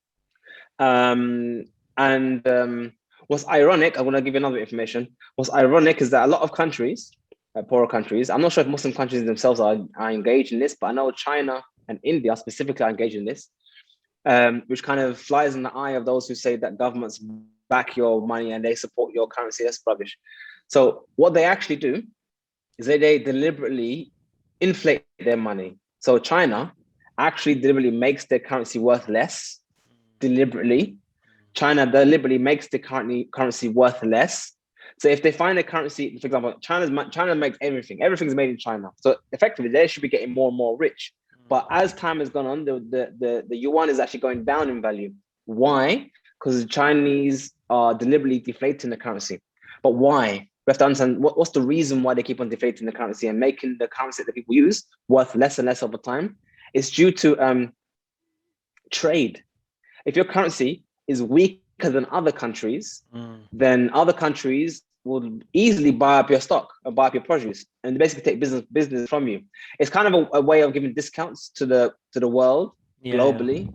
Speaker 2: What's ironic, I'm going to give you another information. What's ironic is that a lot of countries, poorer countries, I'm not sure if Muslim countries themselves are engaged in this, but I know China and India specifically are engaged in this, which kind of flies in the eye of those who say that governments back your money and they support your currency. That's rubbish. So what they actually do is they deliberately inflate their money. So China actually deliberately makes their currency worth less. Deliberately. China deliberately makes the currency worth less. So if they find a currency, for example, China makes everything. Everything's made in China. So effectively, they should be getting more and more rich. But as time has gone on, the yuan is actually going down in value. Why? Because the Chinese are deliberately deflating the currency. But why? We have to understand what's the reason why they keep on deflating the currency and making the currency that people use worth less and less over time. It's due to trade. If your currency is weaker than other countries, then other countries will easily buy up your stock or buy up your produce and basically take business from you. It's kind of a way of giving discounts to the world globally.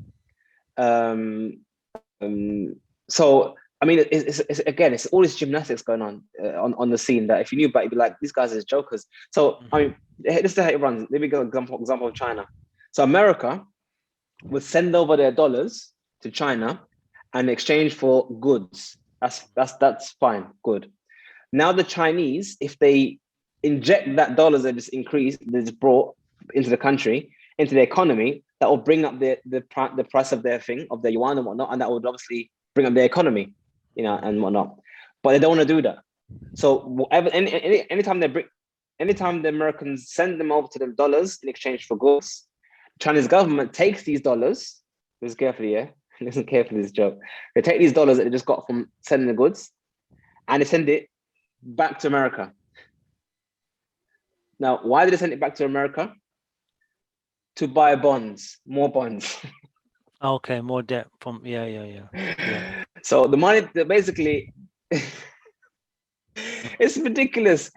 Speaker 2: So I mean, it's all this gymnastics going on the scene that if you knew about, you'd be like, these guys are jokers. So I mean, this is how it runs. Let me give an example of China. So America would send over their dollars to China in exchange for goods. That's fine, good. Now the Chinese, if they inject that dollars that is brought into the country, into the economy, that will bring up the price of their yuan and whatnot, and that would obviously bring up their economy, and whatnot. But they don't want to do that. So anytime the Americans send them over to them dollars in exchange for goods, Chinese government takes these dollars. Listen carefully, yeah. Listen carefully to this joke. They take these dollars that they just got from sending the goods, and they send it back to America. Now, why did they send it back to America? To buy bonds, more bonds.
Speaker 3: Okay, more debt from yeah.
Speaker 2: So the money that basically, it's ridiculous.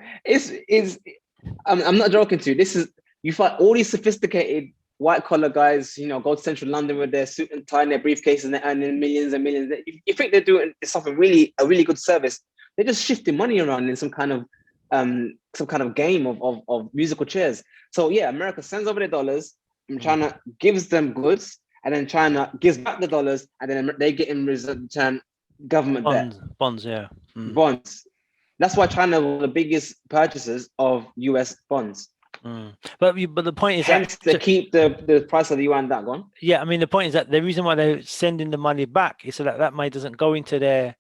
Speaker 2: I'm not joking to you. You find all these sophisticated white collar guys, go to central London with their suit and tie and their briefcases and they're earning millions and millions. You think they're doing something a really good service. They're just shifting money around in some kind of game of musical chairs. So yeah, America sends over their dollars, and China gives them goods, and then China gives back the dollars, and then they get in return government debt.
Speaker 3: Bonds, yeah.
Speaker 2: Bonds. That's why China was the biggest purchasers of US bonds.
Speaker 3: But the point is
Speaker 2: hence they keep the price of the yuan that gone.
Speaker 3: Yeah, I mean the point is that the reason why they're sending the money back is so that money doesn't go into their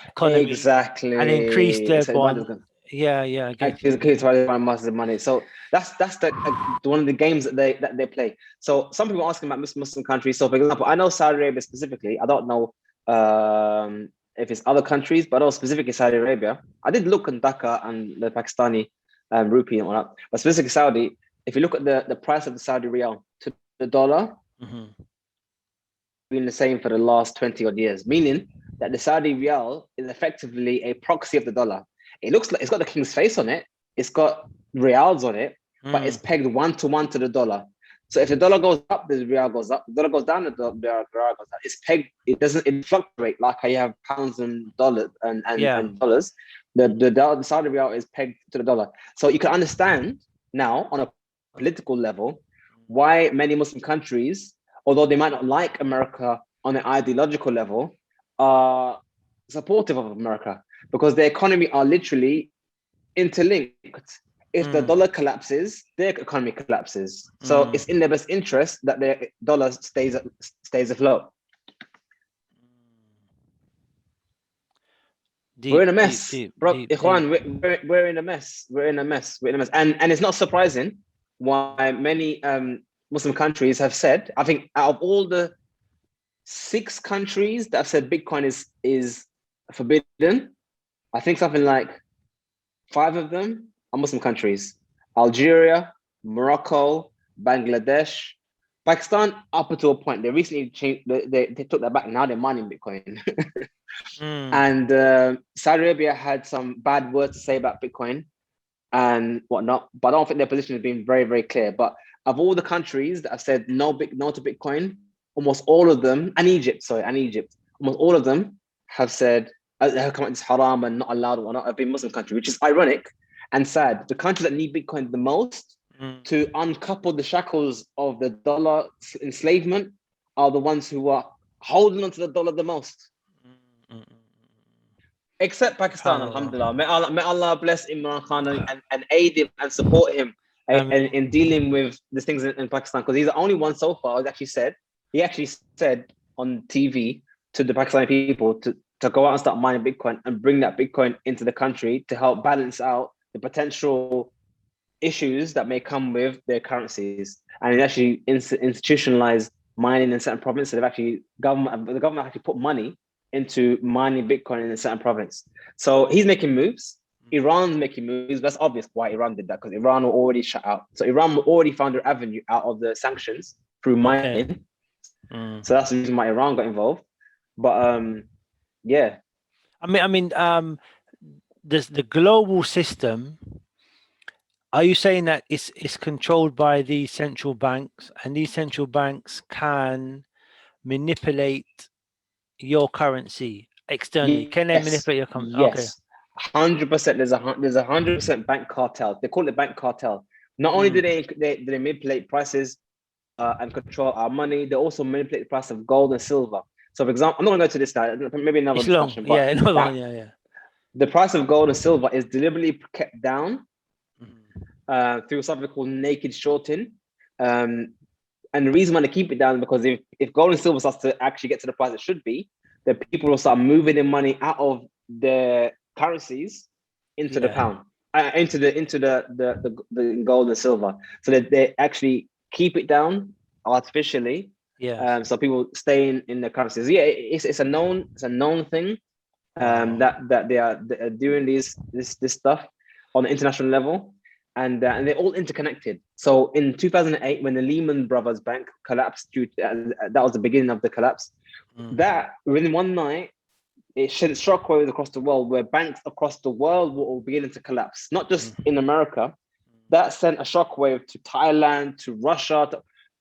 Speaker 3: economy
Speaker 2: exactly
Speaker 3: and increase their bond. Yeah.
Speaker 2: Increase masses of money. So that's one of the games that they play. So some people are asking about Muslim countries. So for example, I know Saudi Arabia specifically. I don't know if it's other countries, but I know specifically Saudi Arabia. I did look in Dhaka and the Pakistani rupee and all that, but specifically Saudi. If you look at the price of the Saudi riyal to the dollar, been the same for the last 20 odd years, meaning that the Saudi riyal is effectively a proxy of the dollar. It looks like it's got the king's face on it. It's got reals on it, but it's pegged 1-to-1 to the dollar. So if the dollar goes up, the real goes up. The dollar goes down, the real goes down. It's pegged. It fluctuate like how you have pounds and dollars and dollars. The Saudi riyal is pegged to the dollar. So you can understand now on a political level why many Muslim countries, although they might not like America on an ideological level, are supportive of America, because their economy are literally interlinked. If the dollar collapses, their economy collapses. So it's in their best interest that their dollar stays afloat. We're in a mess, bro. Ikhwan, we're in a mess. We're in a mess. And it's not surprising why many Muslim countries have said, I think out of all the 6 countries that have said Bitcoin is forbidden, I think something like 5 of them are Muslim countries: Algeria, Morocco, Bangladesh, Pakistan. Up to a point, they recently changed. They took that back. Now they're mining Bitcoin. And Saudi Arabia had some bad words to say about Bitcoin and whatnot, but I don't think their position has been very, very clear. But of all the countries that have said no to Bitcoin, almost all of them, and Egypt, almost all of them have said it's haram and not allowed or whatnot, have been Muslim countries, which is ironic and sad. The countries that need Bitcoin the most to uncouple the shackles of the dollar enslavement are the ones who are holding onto the dollar the most. Except Pakistan, alhamdulillah. May Allah bless Imran Khan and aid him and support him in dealing with these things in Pakistan, because he's the only one so far who he actually said on TV to the Pakistani people to go out and start mining Bitcoin and bring that Bitcoin into the country to help balance out the potential issues that may come with their currencies. And it actually institutionalized mining in certain provinces. The government actually put money into mining Bitcoin in a certain province. So he's making moves. Iran's making moves. That's obvious why Iran did that, because Iran were already shut out. So Iran already found their avenue out of the sanctions through mining. So that's the reason why Iran got involved. But yeah.
Speaker 3: I mean, the global system, are you saying that it's controlled by these central banks, and these central banks can manipulate your currency externally? Can they manipulate your currency?
Speaker 2: Yes, 100%. There's a 100% bank cartel. They call it bank cartel. Not only do they manipulate prices and control our money, they also manipulate the price of gold and silver. So, for example, I'm not going to go to this now. Maybe another discussion.
Speaker 3: But another one. Yeah.
Speaker 2: The price of gold and silver is deliberately kept down through something called naked shorting. And the reason why they keep it down is because if gold and silver starts to actually get to the price it should be, then people will start moving their money out of their currencies into the pound, into the gold and silver. So that they actually keep it down artificially.
Speaker 3: Yeah.
Speaker 2: So people stay in their currencies. Yeah, it's a known thing. That they are doing this stuff on the international level, and they're all interconnected. So in 2008, when the Lehman Brothers Bank collapsed, that was the beginning of the collapse. That within one night, it shed shockwaves across the world, where banks across the world were beginning to collapse. Not just in America. That sent a shockwave to Thailand, to Russia.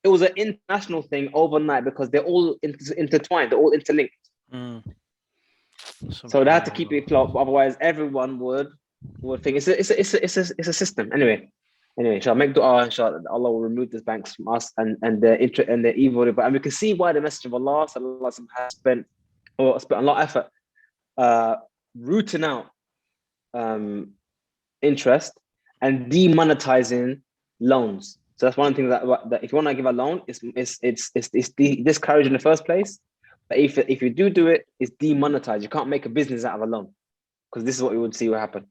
Speaker 2: It was an international thing overnight because they're all intertwined. They're all interlinked. So they had to keep it close, otherwise everyone would think it's a system. Anyway, shall I make dua, inshallah, Allah will remove these banks from us and their evil. And we can see why the Messenger of Allah has spent a lot of effort rooting out interest and demonetizing loans. So that's one thing that if you want to give a loan, it's discouraged in the first place. But if you do it, it's demonetized. You can't make a business out of a loan, because this is what we would see will happen.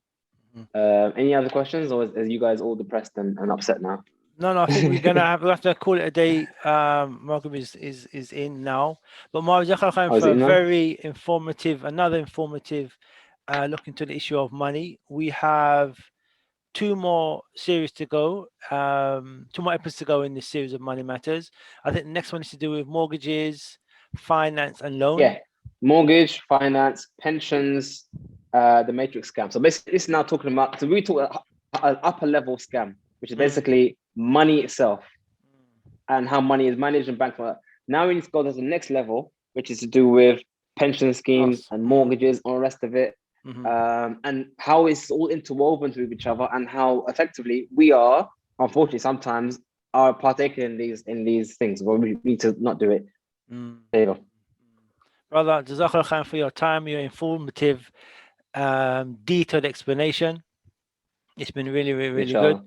Speaker 2: Any other questions, or are you guys all depressed and upset now?
Speaker 3: No, I think we'll have to call it a day. Malcolm is in now, but Marwan, for a very informative look into the issue of money. We have 2 more series to go, 2 more episodes to go in this series of Money Matters. I think the next one is to do with mortgages, finance and loan.
Speaker 2: Yeah, mortgage, finance, pensions, the matrix scam. So basically, this is now talking about. So we talk about an upper level scam, which is basically money itself and how money is managed and banked. Now we need to go to the next level, which is to do with pension schemes and mortgages, all the rest of it, and how it's all interwoven with each other, and how effectively we are, unfortunately, sometimes are partaking in these things. But we need to not do it. There you go.
Speaker 3: Brother, Jazakallah khair for your time, your informative, detailed explanation. It's been really, really, really good.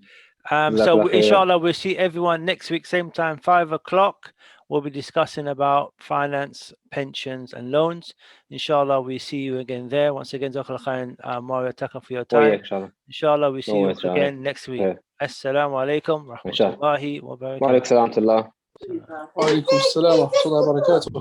Speaker 3: So inshallah, we'll see everyone next week, same time, 5 o'clock. We'll be discussing about finance, pensions and loans. Inshallah, we see you again there. Once again, Jazakallah khair, Mario, taka for your time. Inshallah, we see you again next week. Assalamu alaikum wa rahmatullahi wa barakatuh.
Speaker 2: Wa alaikum salam.
Speaker 5: Wa alaikum salam wa rahmatullahi wa barakatuh.